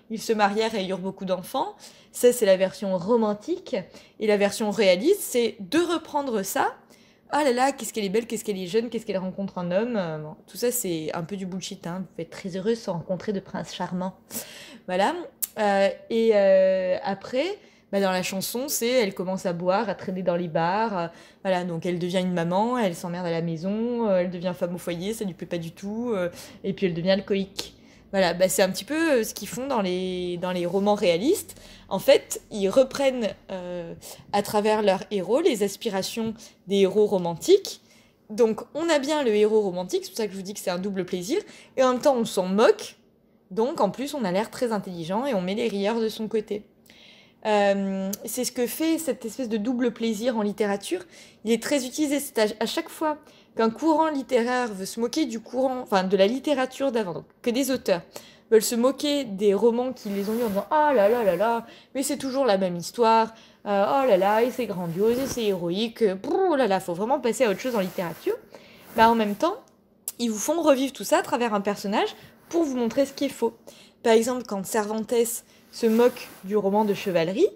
Ils se marièrent et eurent beaucoup d'enfants. Ça, c'est la version romantique. Et la version réaliste, c'est de reprendre ça. Ah là là, qu'est-ce qu'elle est belle, qu'est-ce qu'elle est jeune, qu'est-ce qu'elle rencontre un homme. Bon, tout ça, c'est un peu du bullshit. Vous pouvez être très heureuse sans rencontrer de prince charmant. Voilà. Après, dans la chanson, elle commence à boire, à traîner dans les bars. Voilà, donc elle devient une maman, elle s'emmerde à la maison, elle devient femme au foyer, ça lui plaît pas du tout. Et puis elle devient alcoolique. Voilà, c'est un petit peu ce qu'ils font dans les romans réalistes. En fait, ils reprennent à travers leurs héros les aspirations des héros romantiques. Donc on a bien le héros romantique, c'est pour ça que je vous dis que c'est un double plaisir. Et en même temps, on s'en moque. Donc en plus, on a l'air très intelligent et on met les rieurs de son côté. C'est ce que fait cette espèce de double plaisir en littérature. Il est très utilisé. C'est à chaque fois qu'un courant littéraire veut se moquer du courant, enfin de la littérature d'avant, donc que des auteurs veulent se moquer des romans qui les ont lus en disant ah là là là là, mais c'est toujours la même histoire, oh là là, et c'est grandiose, et c'est héroïque, oh là là, faut vraiment passer à autre chose en littérature. En même temps, ils vous font revivre tout ça à travers un personnage pour vous montrer ce qui est faux. Par exemple, quand Cervantes se moque du roman de chevalerie,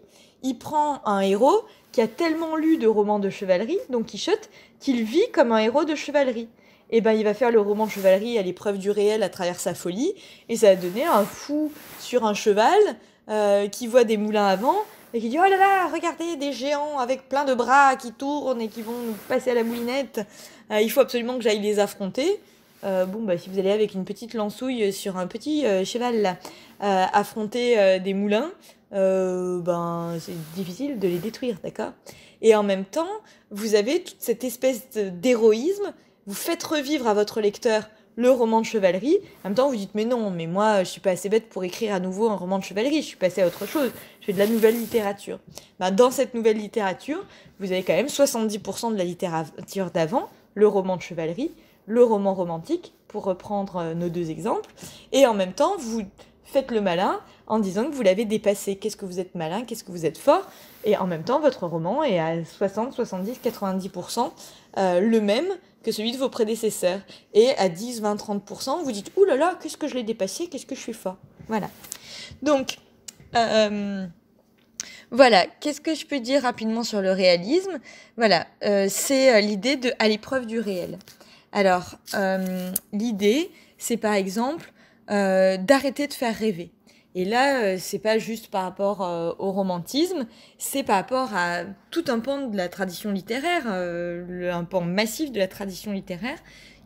il prend un héros qui a tellement lu de romans de chevalerie, Don Quichotte, qu'il vit comme un héros de chevalerie. Et il va faire le roman de chevalerie à l'épreuve du réel à travers sa folie, et ça va donner un fou sur un cheval qui voit des moulins à vent, et qui dit « Oh là là, regardez, des géants avec plein de bras qui tournent et qui vont passer à la moulinette, il faut absolument que j'aille les affronter. » Si vous allez avec une petite lansouille sur un petit cheval là, affronter des moulins, c'est difficile de les détruire, d'accord ? Et en même temps, vous avez toute cette espèce d'héroïsme, vous faites revivre à votre lecteur le roman de chevalerie, en même temps vous dites mais non, mais moi je suis pas assez bête pour écrire à nouveau un roman de chevalerie, je suis passée à autre chose, je fais de la nouvelle littérature. Dans cette nouvelle littérature, vous avez quand même 70% de la littérature d'avant, le roman de chevalerie, le roman romantique, pour reprendre nos deux exemples, et en même temps, vous faites le malin en disant que vous l'avez dépassé. Qu'est-ce que vous êtes malin, qu'est-ce que vous êtes fort, et en même temps, votre roman est à 60, 70, 90% le même que celui de vos prédécesseurs. Et à 10, 20, 30%, vous dites « Ouh là là, qu'est-ce que je l'ai dépassé, qu'est-ce que je suis fort ?» Voilà. Donc, voilà, qu'est-ce que je peux dire rapidement sur le réalisme ? Voilà, c'est l'idée de à l'épreuve du réel. Alors, l'idée, c'est par exemple d'arrêter de faire rêver. Et là, c'est pas juste par rapport au romantisme, c'est par rapport à tout un pan de la tradition littéraire, un pan massif de la tradition littéraire,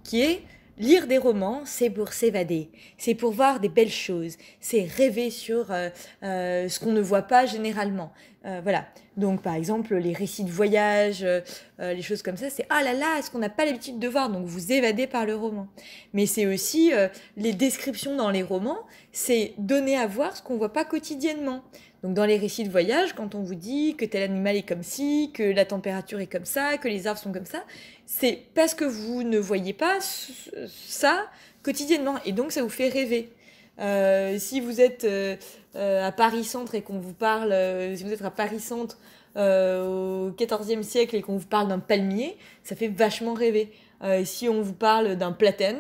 qui est lire des romans, c'est pour s'évader, c'est pour voir des belles choses, c'est rêver sur ce qu'on ne voit pas généralement. Voilà. Donc, par exemple, les récits de voyage, les choses comme ça, c'est « Ah là là, ce qu'on n'a pas l'habitude de voir ?» Donc, vous évadez par le roman. Mais c'est aussi les descriptions dans les romans, c'est donner à voir ce qu'on ne voit pas quotidiennement. Donc, dans les récits de voyage, quand on vous dit que tel animal est comme ci, que la température est comme ça, que les arbres sont comme ça, c'est parce que vous ne voyez pas ça quotidiennement. Et donc, ça vous fait rêver. Si vous êtes à Paris-Centre et qu'on vous parle, si vous êtes à Paris-Centre au XIVe siècle et qu'on vous parle d'un palmier, ça fait vachement rêver. Si on vous parle d'un platane,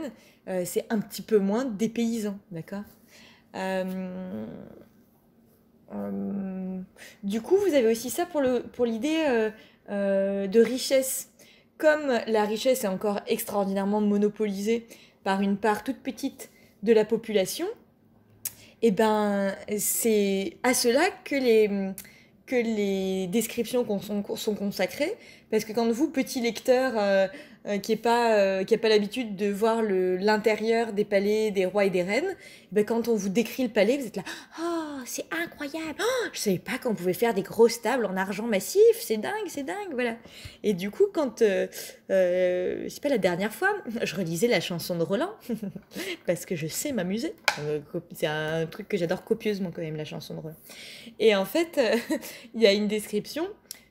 c'est un petit peu moins dépaysant, d'accord ? Du coup, vous avez aussi ça pour l'idée de richesse. comme la richesse est encore extraordinairement monopolisée par une part toute petite de la population, et ben c'est à cela que les descriptions sont consacrées, parce que quand vous, petit lecteur, qui a pas l'habitude de voir l'intérieur des palais des rois et des reines, ben quand on vous décrit le palais, vous êtes là, oh, c'est incroyable, oh, je savais pas qu'on pouvait faire des grosses tables en argent massif, c'est dingue, voilà. Et du coup, quand, c'est pas la dernière fois, je relisais la chanson de Roland, parce que je sais m'amuser. C'est un truc que j'adore copieusement quand même, la chanson de Roland. Et en fait, il y a une description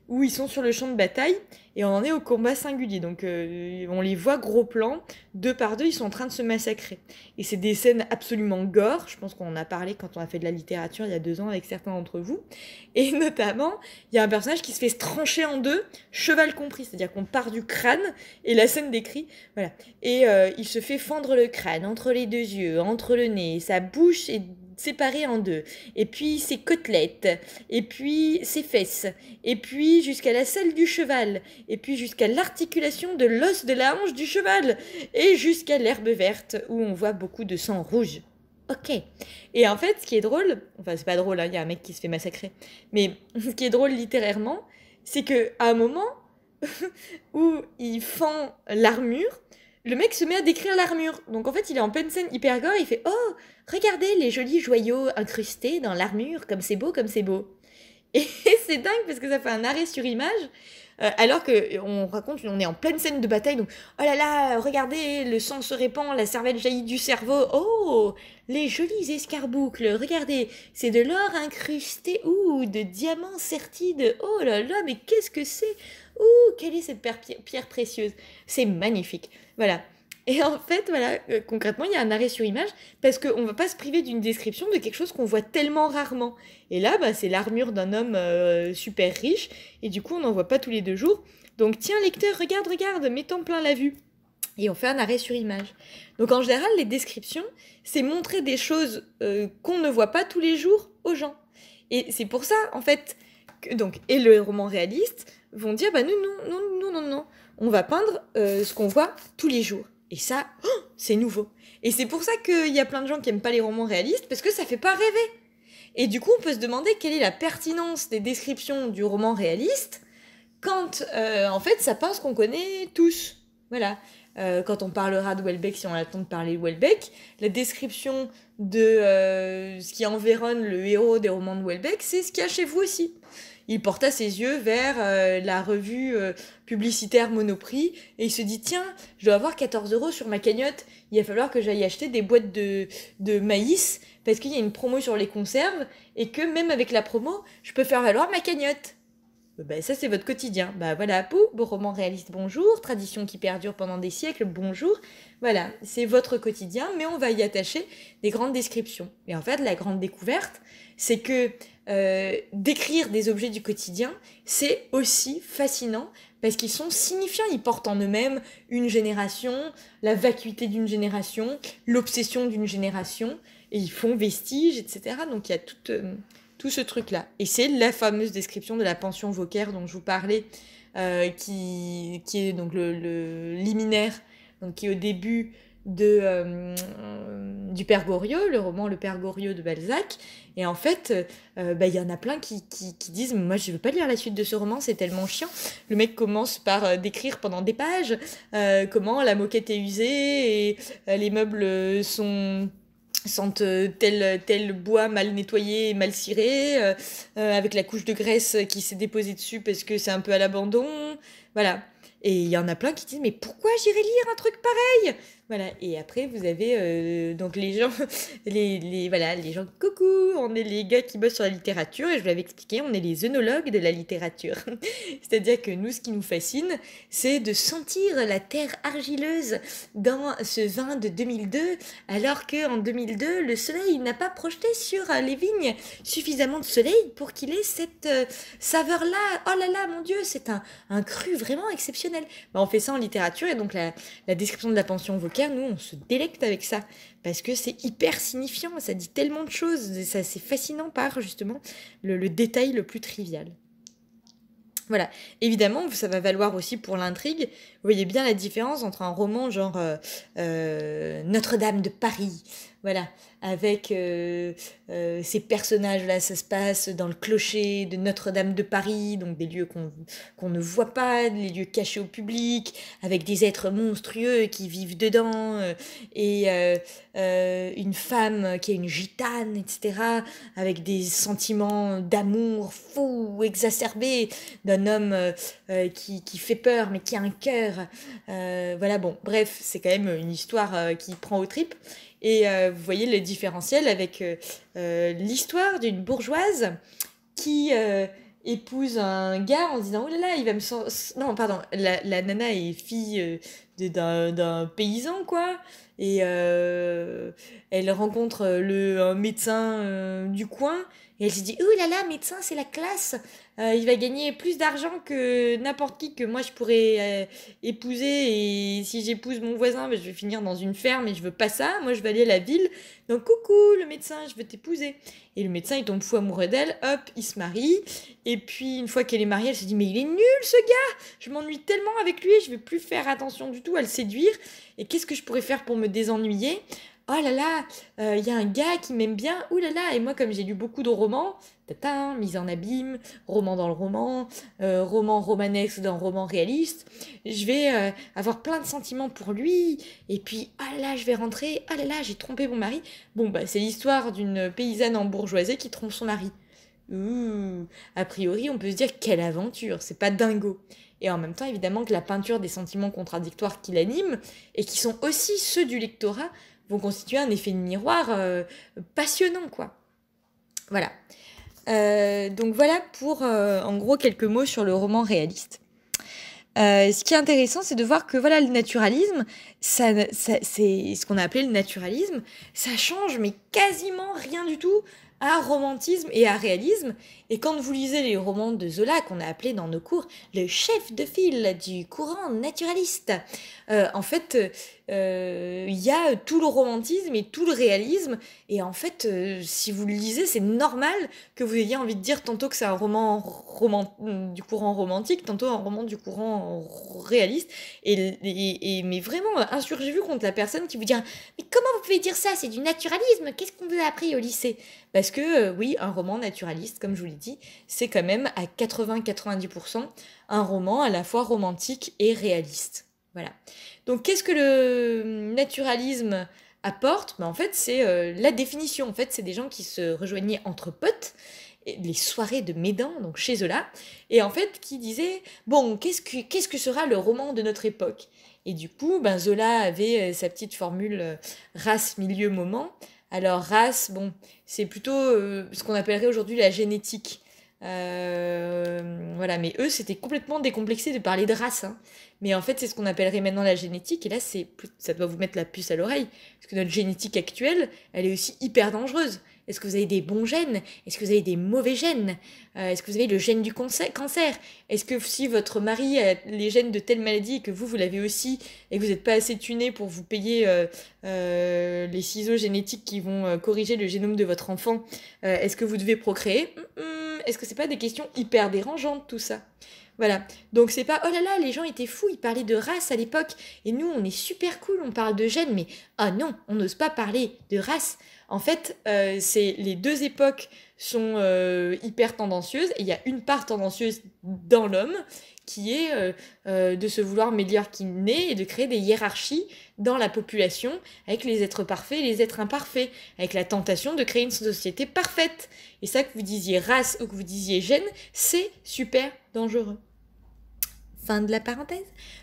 où ils sont sur le champ de bataille et on en est au combat singulier. Donc on les voit gros plan, deux par deux, ils sont en train de se massacrer. Et c'est des scènes absolument gore, je pense qu'on en a parlé quand on a fait de la littérature il y a 2 ans avec certains d'entre vous. Et notamment, il y a un personnage qui se fait trancher en deux, cheval compris, c'est-à-dire qu'on part du crâne et la scène décrit, voilà. Et il se fait fendre le crâne entre les 2 yeux, entre le nez, sa bouche est séparée en 2, et puis ses côtelettes, et puis ses fesses, et puis jusqu'à la selle du cheval, et puis jusqu'à l'articulation de l'os de la hanche du cheval, et jusqu'à l'herbe verte où on voit beaucoup de sang rouge. Ok. Et en fait, ce qui est drôle, enfin c'est pas drôle, il y a un mec qui se fait massacrer, mais ce qui est drôle littérairement, c'est que à un moment où il fend l'armure, le mec se met à décrire l'armure. Donc en fait, il est en pleine scène hyper gore, il fait « Oh, regardez les jolis joyaux incrustés dans l'armure, comme c'est beau, comme c'est beau. » Et c'est dingue parce que ça fait un arrêt sur image, alors qu'on raconte, on est en pleine scène de bataille, donc « Oh là là, regardez, le sang se répand, la cervelle jaillit du cerveau. Oh, les jolies escarboucles, regardez, c'est de l'or incrusté, ou de diamants sertis de... Oh là là, mais qu'est-ce que c'est? Ouh, quelle est cette pierre précieuse? C'est magnifique. » Voilà. Et en fait, voilà, concrètement, il y a un arrêt sur image parce qu'on ne va pas se priver d'une description de quelque chose qu'on voit tellement rarement. Et là, bah, c'est l'armure d'un homme super riche et du coup, on n'en voit pas tous les 2 jours. Donc, tiens, lecteur, regarde, mets-en plein la vue. Et on fait un arrêt sur image. Donc, en général, les descriptions, c'est montrer des choses qu'on ne voit pas tous les jours aux gens. Et c'est pour ça, en fait, et le roman réaliste vont dire, bah non, on va peindre ce qu'on voit tous les jours. Et ça, oh, c'est nouveau. Et c'est pour ça qu'il y a plein de gens qui n'aiment pas les romans réalistes, parce que ça fait pas rêver. Et du coup, on peut se demander quelle est la pertinence des descriptions du roman réaliste quand, en fait, ça peint ce qu'on connaît tous. Voilà. Quand on parlera de Houellebecq, si on a le temps de parler de Houellebecq, la description de ce qui environne le héros des romans de Houellebecq, c'est ce qu'il y a chez vous aussi. Il porta ses yeux vers la revue publicitaire Monoprix et il se dit « Tiens, je dois avoir 14 € sur ma cagnotte, il va falloir que j'aille acheter des boîtes de maïs parce qu'il y a une promo sur les conserves et que même avec la promo, je peux faire valoir ma cagnotte. » Bah, ça, c'est votre quotidien. Bah voilà, beau roman réaliste, bonjour. Tradition qui perdure pendant des siècles, bonjour. Voilà, c'est votre quotidien, mais on va y attacher des grandes descriptions. Et en fait, la grande découverte, c'est que décrire des objets du quotidien, c'est aussi fascinant parce qu'ils sont signifiants. Ils portent en eux-mêmes une génération, la vacuité d'une génération, l'obsession d'une génération, et ils font vestige, etc. Donc il y a tout ce truc-là. Et c'est la fameuse description de la pension Vauquer dont je vous parlais, qui est donc le liminaire, donc qui est au début du Père Goriot, le roman Le Père Goriot de Balzac. Et en fait, y en a plein qui disent « Moi, je veux pas lire la suite de ce roman, c'est tellement chiant. » Le mec commence par décrire pendant des pages comment la moquette est usée et les meubles sentent tel bois mal nettoyé, mal ciré, avec la couche de graisse qui s'est déposée dessus parce que c'est un peu à l'abandon. Voilà. Et il y en a plein qui disent « Mais pourquoi j'irais lire un truc pareil ?» Voilà. Et après, vous avez donc les gens, les gens, coucou, on est les gars qui bossent sur la littérature, et je vous l'avais expliqué, on est les œnologues de la littérature. C'est-à-dire que nous, ce qui nous fascine, c'est de sentir la terre argileuse dans ce vin de 2002, alors qu'en 2002, le soleil n'a pas projeté sur les vignes suffisamment de soleil pour qu'il ait cette saveur-là. Oh là là, mon Dieu, c'est un cru vraiment exceptionnel. On fait ça en littérature, et donc la description de la pension Vauquer, nous, on se délecte avec ça, parce que c'est hyper signifiant, ça dit tellement de choses, c'est fascinant par, justement, le détail le plus trivial. Voilà, évidemment, ça va valoir aussi pour l'intrigue. Vous voyez bien la différence entre un roman genre Notre-Dame de Paris, voilà, avec ces personnages-là, ça se passe dans le clocher de Notre-Dame de Paris, donc des lieux qu'on ne voit pas, les lieux cachés au public, avec des êtres monstrueux qui vivent dedans, et une femme qui est une gitane, etc., avec des sentiments d'amour fous, exacerbés, d'un homme qui fait peur mais qui a un cœur. Voilà, bon, bref, c'est quand même une histoire qui prend aux tripes. Et vous voyez le différentiel avec l'histoire d'une bourgeoise qui épouse un gars en se disant oh là là, il va me... Non, pardon, la nana est fille d'un paysan, quoi. Et elle rencontre un médecin du coin. Et elle se dit, ouh là là, médecin, c'est la classe. Il va gagner plus d'argent que n'importe qui que moi je pourrais épouser. Et si j'épouse mon voisin, ben, je vais finir dans une ferme et je veux pas ça. Moi, je vais aller à la ville. Donc, coucou, le médecin, je veux t'épouser. Et le médecin, il tombe fou amoureux d'elle. Hop, il se marie. Et puis, une fois qu'elle est mariée, elle se dit, mais il est nul ce gars. Je m'ennuie tellement avec lui. Je vais plus faire attention du tout à le séduire. Et qu'est-ce que je pourrais faire pour me désennuyer? Oh là là, y a un gars qui m'aime bien, ouh là là, et moi comme j'ai lu beaucoup de romans, tatin, mise en abîme, roman dans le roman, roman romanesque dans roman réaliste, je vais avoir plein de sentiments pour lui, et puis oh là là, je vais rentrer, oh là là, j'ai trompé mon mari. Bon bah c'est l'histoire d'une paysanne en bourgeoisie qui trompe son mari. Ouh, a priori on peut se dire quelle aventure, c'est pas dingo. Et en même temps évidemment que la peinture des sentiments contradictoires qui l'animent, et qui sont aussi ceux du lectorat, vont constituer un effet de miroir passionnant, quoi. Voilà. Donc voilà pour, en gros, quelques mots sur le roman réaliste. Ce qui est intéressant, c'est de voir que voilà, le naturalisme, c'est ce qu'on a appelé le naturalisme, ça change mais quasiment rien du tout à romantisme et à réalisme. Et quand vous lisez les romans de Zola, qu'on a appelé dans nos cours le chef de file du courant naturaliste, en fait, il y a tout le romantisme et tout le réalisme. Et en fait, si vous le lisez, c'est normal que vous ayez envie de dire tantôt que c'est un roman du courant romantique, tantôt un roman du courant réaliste. Mais vraiment, insurgez-vous contre la personne qui vous dit mais comment vous pouvez dire ça? C'est du naturalisme. Qu'est-ce qu'on vous a appris au lycée? Parce que oui, un roman naturaliste, comme je vous l'ai dit, c'est quand même à 80-90% un roman à la fois romantique et réaliste. Voilà. Donc qu'est-ce que le naturalisme apporte? En fait, c'est la définition. En fait, c'est des gens qui se rejoignaient entre potes, les soirées de Médan, donc chez Zola, et en fait qui disaient bon, qu'est-ce que sera le roman de notre époque? Et du coup, Zola avait sa petite formule race, milieu, moment. Alors race, bon, c'est plutôt ce qu'on appellerait aujourd'hui la génétique. Voilà, mais eux, c'était complètement décomplexé de parler de race, hein. Mais en fait, c'est ce qu'on appellerait maintenant la génétique, et là, ça doit vous mettre la puce à l'oreille, parce que notre génétique actuelle, elle est aussi hyper dangereuse. Est-ce que vous avez des bons gènes? Est-ce que vous avez des mauvais gènes? Est-ce que vous avez le gène du cancer? Est-ce que si votre mari a les gènes de telle maladie et que vous l'avez aussi, et que vous n'êtes pas assez tuné pour vous payer les ciseaux génétiques qui vont corriger le génome de votre enfant, est-ce que vous devez procréer? Est-ce que c'est pas des questions hyper dérangeantes, tout ça? Voilà. Donc c'est pas, oh là là, les gens étaient fous, ils parlaient de race à l'époque, et nous, on est super cool, on parle de gènes, mais ah non, on n'ose pas parler de race. En fait, les deux époques sont hyper tendancieuses, et il y a une part tendancieuse dans l'homme qui est de se vouloir meilleur qu'il n'est et de créer des hiérarchies dans la population avec les êtres parfaits et les êtres imparfaits, avec la tentation de créer une société parfaite. Et ça, que vous disiez race ou que vous disiez gène, c'est super dangereux. Fin de la parenthèse.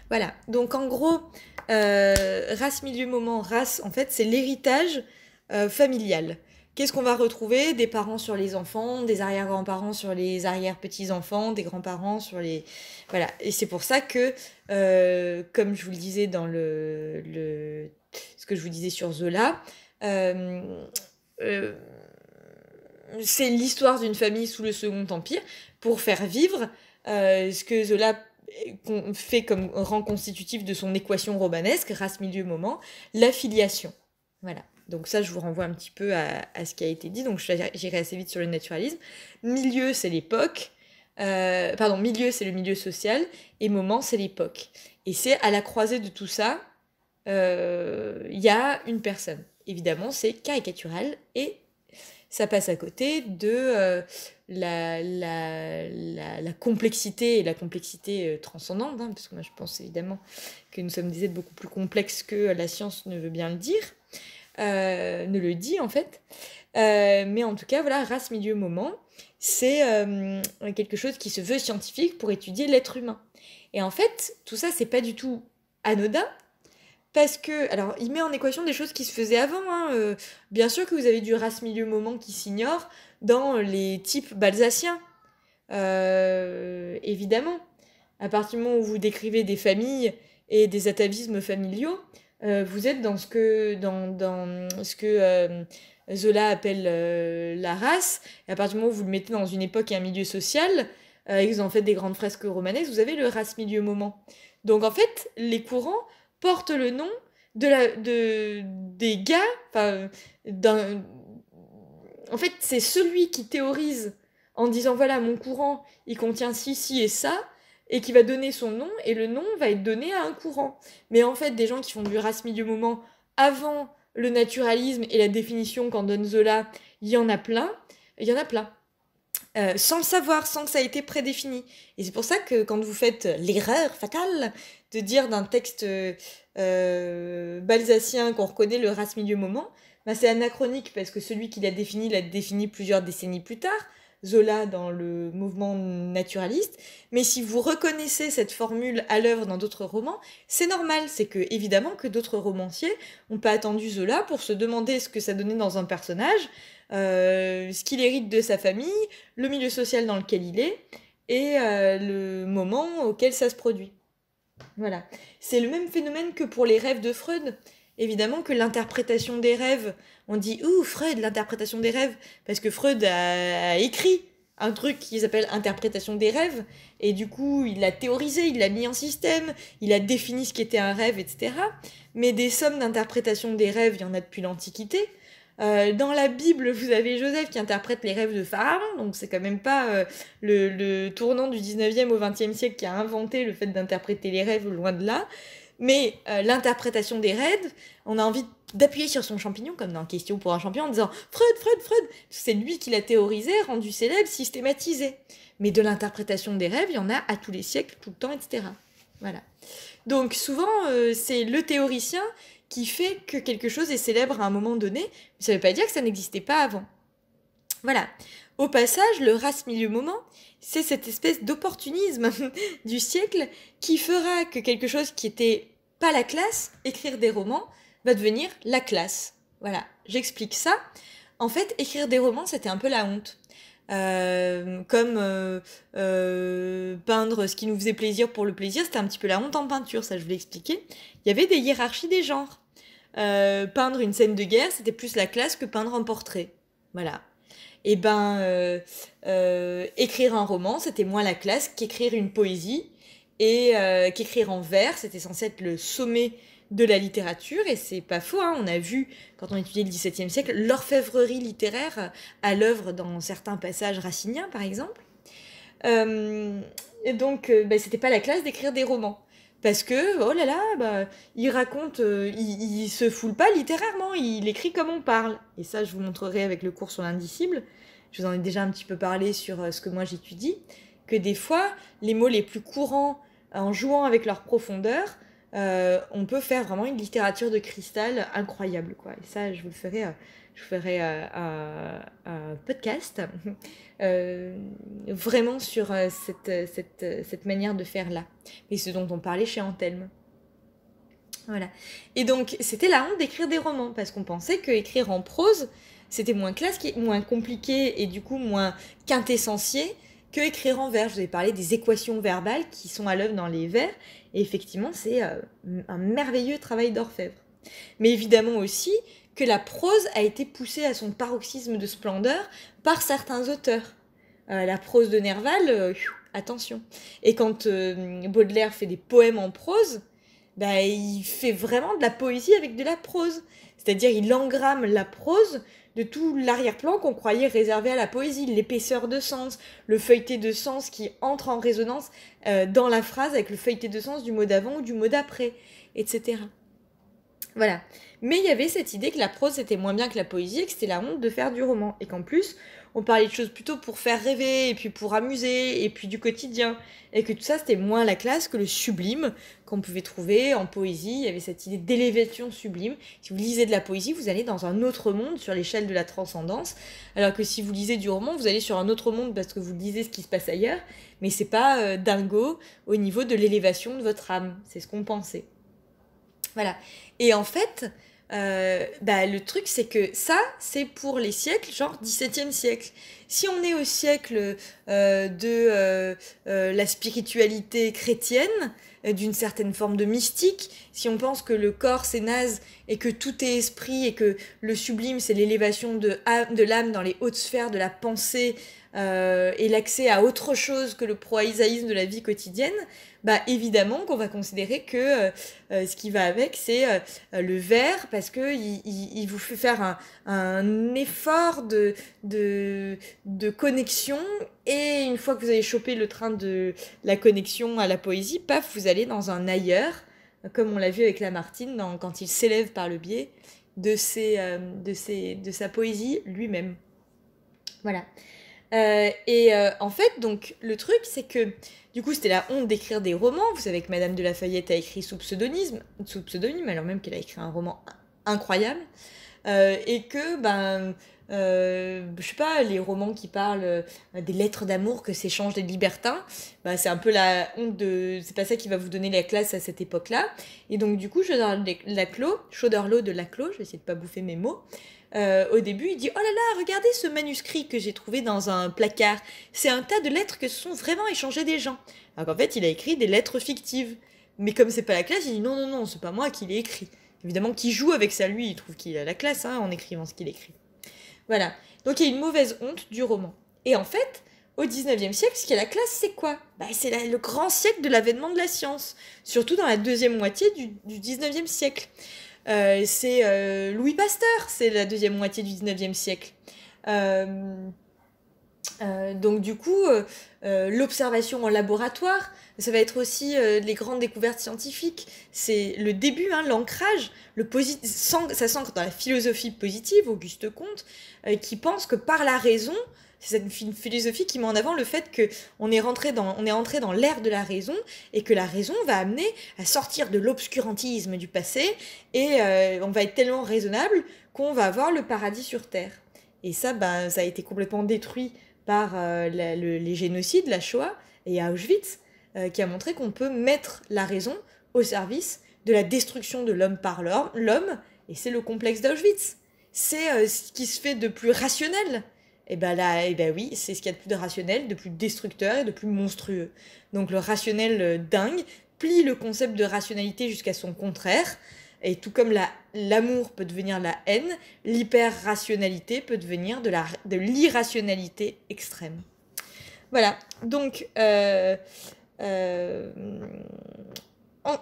Voilà. Donc en gros, race, milieu, moment, race, en fait, c'est l'héritage familial. Qu'est-ce qu'on va retrouver? Des parents sur les enfants, des arrière-grands-parents sur les arrière-petits-enfants, des grands-parents sur les... Voilà. Et c'est pour ça que, comme je vous le disais dans ce que je vous disais sur Zola, c'est l'histoire d'une famille sous le Second Empire pour faire vivre ce que Zola fait comme rang constitutif de son équation romanesque, race, milieu, moment, la filiation. Voilà. Donc ça, je vous renvoie un petit peu à ce qui a été dit. Donc j'irai assez vite sur le naturalisme. Milieu, c'est l'époque. Pardon, milieu, c'est le milieu social, et moment, c'est l'époque. Et c'est à la croisée de tout ça, il y a une personne. Évidemment, c'est caricatural, et ça passe à côté de la complexité, et la complexité transcendante, hein, parce que moi je pense évidemment que nous sommes des êtres beaucoup plus complexes que la science ne veut bien le dire, ne le dit en fait. Mais en tout cas, voilà, race, milieu, moment, c'est quelque chose qui se veut scientifique pour étudier l'être humain. Et en fait, tout ça, c'est pas du tout anodin, parce que, alors, il met en équation des choses qui se faisaient avant, hein. Bien sûr que vous avez du race, milieu, moment qui s'ignore dans les types balsaciens. Évidemment. À partir du moment où vous décrivez des familles et des atavismes familiaux, vous êtes dans ce que Zola appelle la race. Et à partir du moment où vous le mettez dans une époque et un milieu social, et que vous en faites des grandes fresques romanesques, vous avez le race, milieu, moment. Donc en fait, les courants portent le nom des gars, enfin, en fait, c'est celui qui théorise en disant voilà, mon courant, il contient ci, ci et ça, et qui va donner son nom, et le nom va être donné à un courant. Mais en fait, des gens qui font du race milieu moment avant le naturalisme et la définition qu'en donne Zola, il y en a plein. Il y en a plein. Sans le savoir, sans que ça ait été prédéfini. Et c'est pour ça que quand vous faites l'erreur fatale de dire d'un texte balsacien qu'on reconnaît le race milieu moment, bah c'est anachronique parce que celui qui l'a défini plusieurs décennies plus tard, Zola dans le mouvement naturaliste. Mais si vous reconnaissez cette formule à l'œuvre dans d'autres romans, c'est normal. C'est que évidemment que d'autres romanciers n'ont pas attendu Zola pour se demander ce que ça donnait dans un personnage, ce qu'il hérite de sa famille, le milieu social dans lequel il est et le moment auquel ça se produit. Voilà. C'est le même phénomène que pour les rêves de Freud. Évidemment que l'interprétation des rêves, on dit « Ouh, Freud, l'interprétation des rêves !» parce que Freud a écrit un truc qui s'appelle « Interprétation des rêves », et du coup, il l'a théorisé, il l'a mis en système, il a défini ce qu'était un rêve, etc. Mais des sommes d'interprétation des rêves, il y en a depuis l'Antiquité. Dans la Bible, vous avez Joseph qui interprète les rêves de Pharaon, donc c'est quand même pas le tournant du 19e au 20e siècle qui a inventé le fait d'interpréter les rêves, loin de là. Mais l'interprétation des rêves, on a envie d'appuyer sur son champignon, comme dans Question pour un champion, en disant « Freud, Freud, Freud !» C'est lui qui l'a théorisé, rendu célèbre, systématisé. Mais de l'interprétation des rêves, il y en a à tous les siècles, tout le temps, etc. Voilà. Donc souvent, c'est le théoricien qui fait que quelque chose est célèbre à un moment donné, mais ça ne veut pas dire que ça n'existait pas avant. Voilà. Au passage, le race milieu moment, c'est cette espèce d'opportunisme du siècle qui fera que quelque chose qui était pas la classe, écrire des romans, va devenir la classe. Voilà, j'explique ça. En fait, écrire des romans, c'était un peu la honte. Peindre ce qui nous faisait plaisir pour le plaisir, c'était un petit peu la honte en peinture, ça je vous l'ai expliqué. Il y avait des hiérarchies des genres. Peindre une scène de guerre, c'était plus la classe que peindre un portrait. Voilà. Et écrire un roman, c'était moins la classe qu'écrire une poésie, et qu'écrire en vers, c'était censé être le sommet de la littérature, et c'est pas faux, hein. On a vu, quand on étudiait le XVIIe siècle, l'orfèvrerie littéraire à l'œuvre dans certains passages raciniens, par exemple. Et donc, c'était pas la classe d'écrire des romans. Parce que, oh là là, il raconte, il se foule pas littérairement, il écrit comme on parle. Et ça, je vous montrerai avec le cours sur l'indicible. Je vous en ai déjà un petit peu parlé sur ce que moi j'étudie. Que des fois, les mots les plus courants, en jouant avec leur profondeur, on peut faire vraiment une littérature de cristal incroyable, quoi. Et ça, je vous ferai un podcast vraiment sur cette manière de faire là. Et ce dont on parlait chez Antelme. Voilà. Et donc, c'était la honte d'écrire des romans, parce qu'on pensait qu'écrire en prose, c'était moins classe, moins compliqué et du coup moins quintessencié que écrire en vers. Je vous ai parlé des équations verbales qui sont à l'œuvre dans les vers, et effectivement, c'est un merveilleux travail d'orfèvre. Mais évidemment aussi que la prose a été poussée à son paroxysme de splendeur par certains auteurs. La prose de Nerval, attention. Et quand Baudelaire fait des poèmes en prose, il fait vraiment de la poésie avec de la prose. C'est-à-dire, il engramme la prose de tout l'arrière-plan qu'on croyait réservé à la poésie, l'épaisseur de sens, le feuilleté de sens qui entre en résonance dans la phrase avec le feuilleté de sens du mot d'avant ou du mot d'après, etc. Voilà. Mais il y avait cette idée que la prose c'était moins bien que la poésie et que c'était la honte de faire du roman. Et qu'en plus, on parlait de choses plutôt pour faire rêver, et puis pour amuser, et puis du quotidien. Et que tout ça c'était moins la classe que le sublime qu'on pouvait trouver en poésie. Il y avait cette idée d'élévation sublime. Si vous lisez de la poésie, vous allez dans un autre monde sur l'échelle de la transcendance. Alors que si vous lisez du roman, vous allez sur un autre monde parce que vous lisez ce qui se passe ailleurs. Mais c'est pas dingo au niveau de l'élévation de votre âme. C'est ce qu'on pensait. Voilà. Et en fait, le truc, c'est que ça, c'est pour les siècles, genre 17e siècle. Si on est au siècle de la spiritualité chrétienne, d'une certaine forme de mystique, si on pense que le corps, c'est naze, et que tout est esprit, et que le sublime, c'est l'élévation de l'âme dans les hautes sphères de la pensée, et l'accès à autre chose que le prosaïsme de la vie quotidienne, évidemment qu'on va considérer que ce qui va avec, c'est le vers, parce qu'il vous fait faire un effort de connexion, et une fois que vous avez chopé le train de la connexion à la poésie, paf, vous allez dans un ailleurs, comme on l'a vu avec Lamartine, quand il s'élève par le biais de sa poésie lui-même. Voilà. En fait, donc, le truc, c'est que, du coup, c'était la honte d'écrire des romans. Vous savez que Madame de Lafayette a écrit sous pseudonyme, alors même qu'elle a écrit un roman incroyable. Et que, je sais pas, les romans qui parlent des lettres d'amour que s'échangent des libertins, c'est un peu la honte de... C'est pas ça qui va vous donner la classe à cette époque-là. Et donc, du coup, Choderlos de Laclos, je vais essayer de pas bouffer mes mots, au début, il dit « Oh là là, regardez ce manuscrit que j'ai trouvé dans un placard. C'est un tas de lettres que se sont vraiment échangées des gens. » Alors qu'en fait, il a écrit des lettres fictives. Mais comme c'est pas la classe, il dit « Non, non, non, c'est pas moi qui l'ai écrit. » Évidemment, qui joue avec ça, lui, il trouve qu'il a la classe en écrivant ce qu'il écrit. Voilà. Donc, il y a une mauvaise honte du roman. Et en fait, au 19e siècle, ce qui est la classe, c'est quoi ? C'est le grand siècle de l'avènement de la science. Surtout dans la deuxième moitié du 19e siècle. C'est Louis Pasteur, c'est la deuxième moitié du 19e siècle. Donc du coup, l'observation en laboratoire, ça va être aussi les grandes découvertes scientifiques. C'est le début, l'ancrage, ça s'ancre dans la philosophie positive, Auguste Comte, qui pense que par la raison, c'est une philosophie qui met en avant le fait qu'on est entré dans l'ère de la raison et que la raison va amener à sortir de l'obscurantisme du passé et on va être tellement raisonnable qu'on va avoir le paradis sur Terre. Et ça, ça a été complètement détruit par les génocides, la Shoah et Auschwitz, qui a montré qu'on peut mettre la raison au service de la destruction de l'homme par l'homme, et c'est le complexe d'Auschwitz. C'est ce qui se fait de plus rationnel. Et oui, c'est ce qu'il y a de plus de rationnel, de plus destructeur et de plus monstrueux. Donc le rationnel dingue plie le concept de rationalité jusqu'à son contraire, et tout comme l'amour peut devenir la haine, l'hyper-rationalité peut devenir de l'irrationalité extrême. Voilà, donc...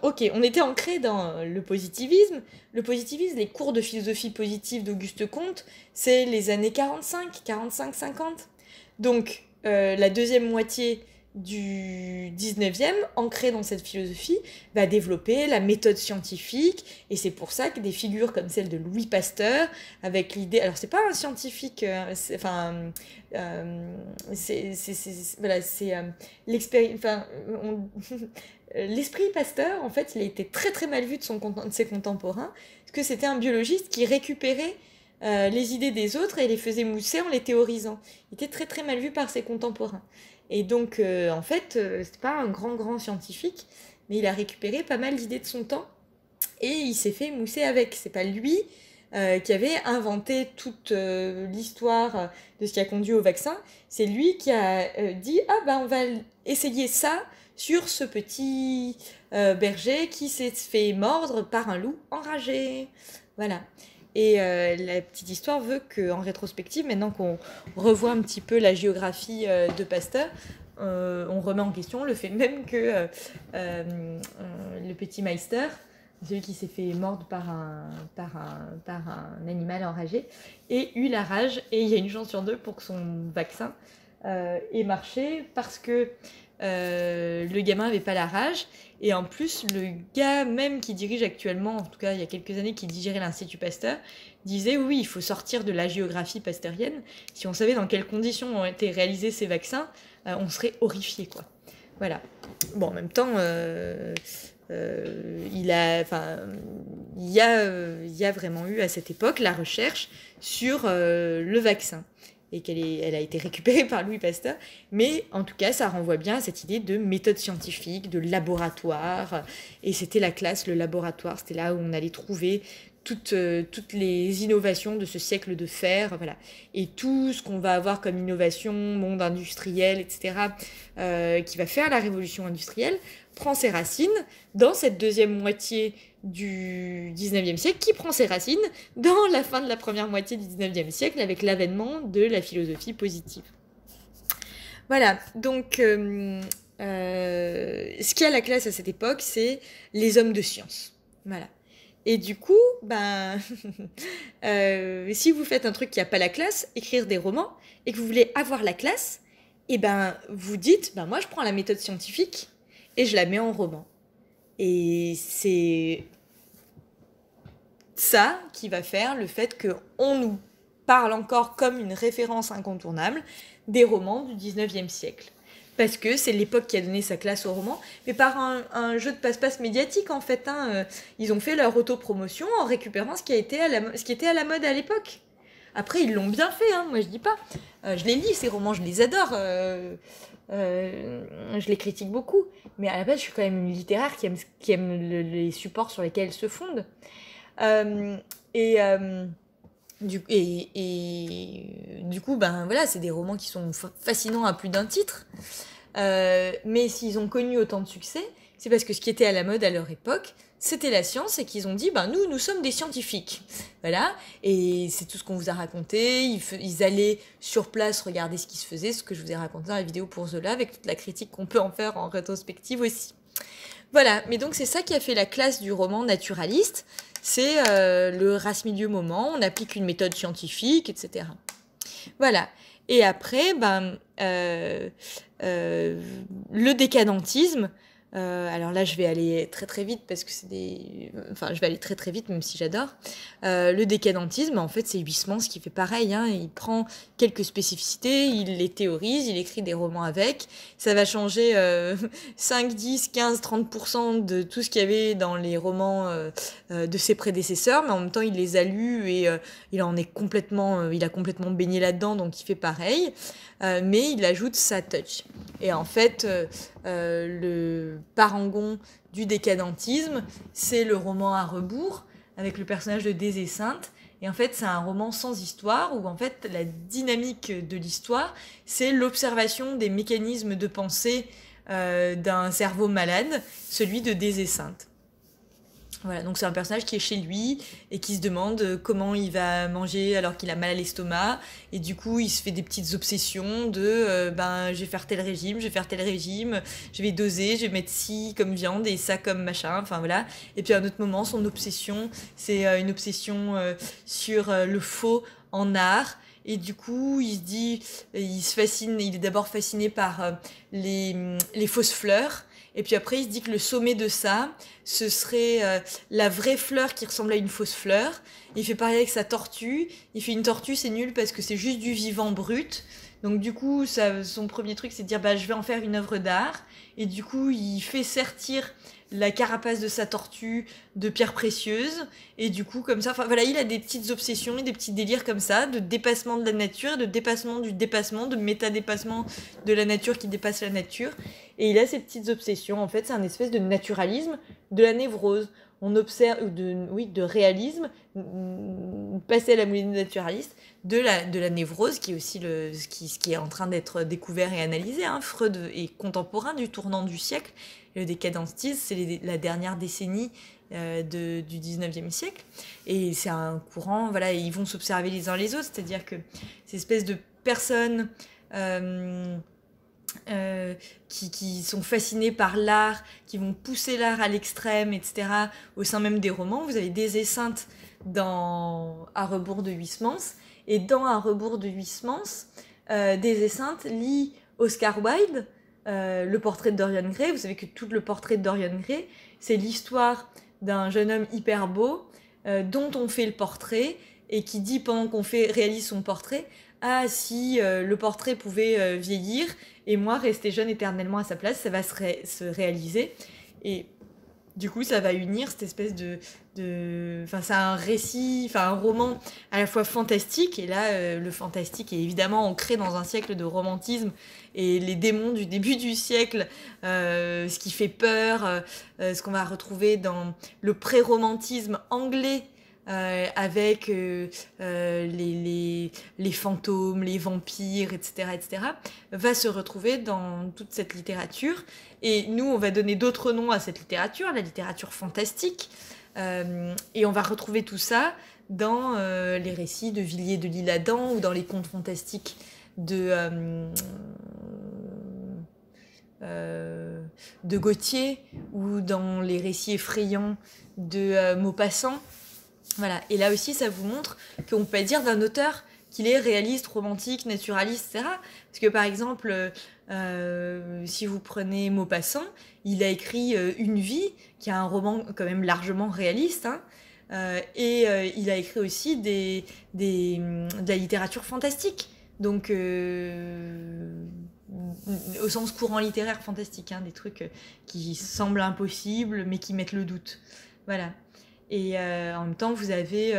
Ok, on était ancré dans le positivisme. Le positivisme, les cours de philosophie positive d'Auguste Comte, c'est les années 45-50. Donc, la deuxième moitié du 19e, ancrée dans cette philosophie, va développer la méthode scientifique, et c'est pour ça que des figures comme celle de Louis Pasteur, avec l'idée... Alors, c'est pas un scientifique... L'esprit Pasteur, en fait, il a été très très mal vu de ses contemporains, parce que c'était un biologiste qui récupérait les idées des autres et les faisait mousser en les théorisant. Il était très très mal vu par ses contemporains. Et donc, en fait, c'était pas un grand scientifique, mais il a récupéré pas mal d'idées de son temps, et il s'est fait mousser avec. C'est pas lui qui avait inventé toute l'histoire de ce qui a conduit au vaccin, c'est lui qui a dit « Ah on va essayer ça », sur ce petit berger qui s'est fait mordre par un loup enragé. Voilà. Et la petite histoire veut qu'en rétrospective, maintenant qu'on revoit un petit peu la géographie de Pasteur, on remet en question le fait même que le petit Meister, celui qui s'est fait mordre par un animal enragé, ait eu la rage. Et il y a une chance sur deux pour que son vaccin ait marché parce que le gamin n'avait pas la rage. Et en plus, le gars même qui dirige actuellement, en tout cas il y a quelques années, qui dirigeait l'Institut Pasteur, disait oui, il faut sortir de la géographie pasteurienne. Si on savait dans quelles conditions ont été réalisés ces vaccins, on serait horrifiés, quoi. Voilà. Bon, en même temps, il y a vraiment eu à cette époque la recherche sur le vaccin et elle a été récupérée par Louis Pasteur, mais en tout cas ça renvoie bien à cette idée de méthode scientifique, de laboratoire, et c'était la classe, le laboratoire, c'était là où on allait trouver toutes les innovations de ce siècle de fer, voilà. Et tout ce qu'on va avoir comme innovation, monde industriel, etc., qui va faire la révolution industrielle, prend ses racines dans cette deuxième moitié du 19e siècle, qui prend ses racines dans la fin de la première moitié du 19e siècle, avec l'avènement de la philosophie positive. Voilà, donc ce qu'il y a à la classe à cette époque, c'est les hommes de science. Voilà. Et du coup, si vous faites un truc qui n'a pas la classe, écrire des romans, et que vous voulez avoir la classe, et vous dites, moi je prends la méthode scientifique et je la mets en roman. Et c'est ça qui va faire le fait qu'on nous parle encore comme une référence incontournable des romans du 19e siècle. Parce que c'est l'époque qui a donné sa classe au roman, mais par un jeu de passe-passe médiatique en fait. Ils ont fait leur autopromotion en récupérant ce qui était à la mode à l'époque. Après, ils l'ont bien fait, moi je dis pas. Je les lis, ces romans, je les adore. Je les critique beaucoup. Mais à la base, je suis quand même une littéraire qui aime les supports sur lesquels elle se fonde. Du coup, voilà, c'est des romans qui sont fascinants à plus d'un titre. Mais s'ils ont connu autant de succès, c'est parce que ce qui était à la mode à leur époque, c'était la science, et qu'ils ont dit, nous sommes des scientifiques. Voilà, et c'est tout ce qu'on vous a raconté. Ils allaient sur place regarder ce qui se faisait, ce que je vous ai raconté dans la vidéo pour Zola, avec toute la critique qu'on peut en faire en rétrospective aussi. Voilà, mais donc c'est ça qui a fait la classe du roman naturaliste. C'est le race-milieu moment, on applique une méthode scientifique, etc. Voilà. Et après, le décadentisme. Alors là, je vais aller très très vite parce que je vais aller très très vite même si j'adore. Le décadentisme, en fait, c'est Huysmans qui fait pareil. Il prend quelques spécificités, il les théorise, il écrit des romans avec. Ça va changer 5, 10, 15, 30% de tout ce qu'il y avait dans les romans de ses prédécesseurs, mais en même temps, il les a lus et il a complètement baigné là-dedans, donc il fait pareil. Mais il ajoute sa touch. Et en fait, le parangon du décadentisme, c'est le roman à rebours, avec le personnage de Désé Sainte. Et en fait, c'est un roman sans histoire, où en fait, la dynamique de l'histoire, c'est l'observation des mécanismes de pensée d'un cerveau malade, celui de Désé Sainte. Voilà, donc c'est un personnage qui est chez lui et qui se demande comment il va manger alors qu'il a mal à l'estomac, et du coup il se fait des petites obsessions de je vais faire tel régime, je vais doser, je vais mettre ci comme viande et ça comme machin, enfin voilà. Et puis à un autre moment, son obsession, c'est une obsession sur le faux en art. Et du coup, il se dit, il est d'abord fasciné par les fausses fleurs. Et puis après, il se dit que le sommet de ça, ce serait la vraie fleur qui ressemble à une fausse fleur. Il fait pareil avec sa tortue. Il fait une tortue, c'est nul parce que c'est juste du vivant brut. Donc du coup, son premier truc, c'est de dire, je vais en faire une œuvre d'art. Et du coup, il fait sertir la carapace de sa tortue de pierres précieuses. Et du coup, comme ça, voilà, il a des petites obsessions et des petits délires comme ça, de dépassement de la nature, de dépassement du dépassement, de métadépassement de la nature qui dépasse la nature. Et il a ces petites obsessions. En fait, c'est un espèce de naturalisme de la névrose. On observe, de réalisme, passer à la moulinette naturaliste, de la névrose, qui est aussi ce qui est en train d'être découvert et analysé. Freud est contemporain du tournant du siècle. Et le décadentisme, c'est la dernière décennie du 19e siècle. Et c'est un courant, voilà, ils vont s'observer les uns les autres, c'est-à-dire que ces espèces de personnes qui sont fascinés par l'art, qui vont pousser l'art à l'extrême, etc. Au sein même des romans, vous avez des Saintes dans À rebours de Huysmans, et dans À rebours de Huysmans, des Saintes lit Oscar Wilde, le portrait de Dorian Gray. Vous savez que tout le portrait de Dorian Gray, c'est l'histoire d'un jeune homme hyper beau, dont on fait le portrait, et qui dit pendant qu'on réalise son portrait, ah si le portrait pouvait vieillir, et moi rester jeune éternellement à sa place, ça va se réaliser. Et du coup, ça va unir cette espèce enfin, c'est un récit, enfin un roman à la fois fantastique, et là, le fantastique est évidemment ancré dans un siècle de romantisme, et les démons du début du siècle, ce qui fait peur, ce qu'on va retrouver dans le pré-romantisme anglais, avec les fantômes, les vampires, etc., va se retrouver dans toute cette littérature. Et nous, on va donner d'autres noms à cette littérature, la littérature fantastique, et on va retrouver tout ça dans les récits de Villiers de l'Isle-Adam, ou dans les contes fantastiques de Gautier, ou dans les récits effrayants de Maupassant. Voilà. Et là aussi, ça vous montre qu'on peut dire d'un auteur qu'il est réaliste, romantique, naturaliste, etc. Parce que par exemple, si vous prenez Maupassant, il a écrit Une vie, qui est un roman quand même largement réaliste, hein, et il a écrit aussi de la littérature fantastique. Donc, au sens courant littéraire fantastique, hein, des trucs qui semblent impossibles, mais qui mettent le doute. Voilà. Et en même temps, vous avez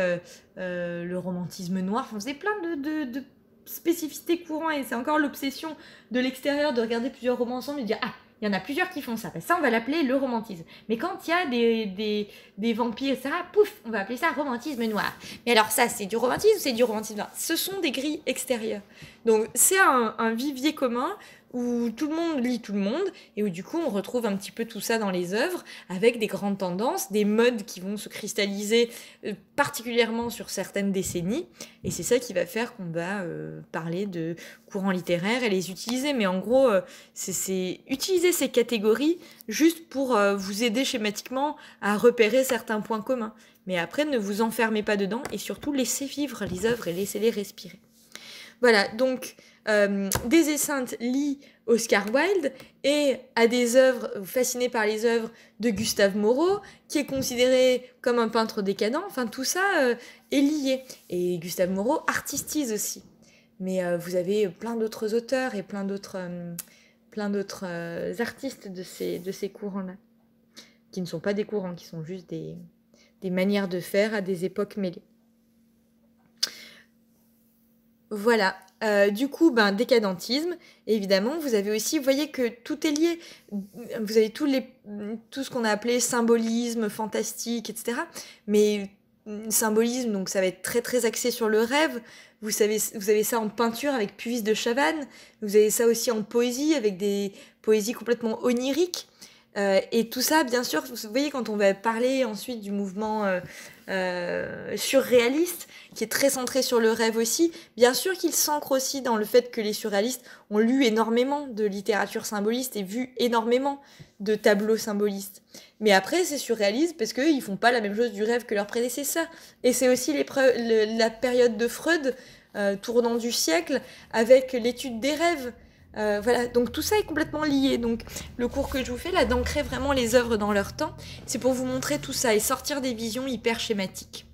le romantisme noir. Enfin, vous avez plein de spécificités courantes, et c'est encore l'obsession de l'extérieur de regarder plusieurs romans ensemble et de dire « Ah, il y en a plusieurs qui font ça. Ben, ça, on va l'appeler le romantisme. Mais quand il y a des vampires, etc., pouf, on va appeler ça romantisme noir. Mais alors ça, c'est du romantisme ou c'est du romantisme noir ?» Ce sont des grilles extérieures. Donc, c'est un vivier commun où tout le monde lit tout le monde, et où du coup on retrouve un petit peu tout ça dans les œuvres, avec des grandes tendances, des modes qui vont se cristalliser particulièrement sur certaines décennies, et c'est ça qui va faire qu'on va parler de courants littéraires et les utiliser. Mais en gros, c'est utiliser ces catégories juste pour vous aider schématiquement à repérer certains points communs. Mais après, ne vous enfermez pas dedans, et surtout laissez vivre les œuvres et laissez-les respirer. Voilà, donc des Saintes lit Oscar Wilde et a des œuvres, fasciné par les œuvres de Gustave Moreau, qui est considéré comme un peintre décadent. Enfin, tout ça est lié. Et Gustave Moreau artistise aussi. Mais vous avez plein d'autres auteurs et plein d'autres artistes de ces courants-là, qui ne sont pas des courants, qui sont juste des manières de faire à des époques mêlées. Voilà, du coup, décadentisme, évidemment, vous avez aussi, vous voyez que tout est lié, vous avez tout ce qu'on a appelé symbolisme, fantastique, etc. Mais symbolisme, donc ça va être très très axé sur le rêve, vous avez ça en peinture avec Puvis de Chavannes, vous avez ça aussi en poésie, avec des poésies complètement oniriques, et tout ça, bien sûr, vous voyez, quand on va parler ensuite du mouvement surréaliste, qui est très centré sur le rêve aussi, bien sûr qu'il s'ancre aussi dans le fait que les surréalistes ont lu énormément de littérature symboliste et vu énormément de tableaux symbolistes. Mais après, c'est surréaliste parce qu'ils ne font pas la même chose du rêve que leurs prédécesseurs. Et c'est aussi la période de Freud, tournant du siècle, avec l'étude des rêves. Voilà, donc tout ça est complètement lié. Donc le cours que je vous fais là, d'ancrer vraiment les œuvres dans leur temps, c'est pour vous montrer tout ça et sortir des visions hyper schématiques.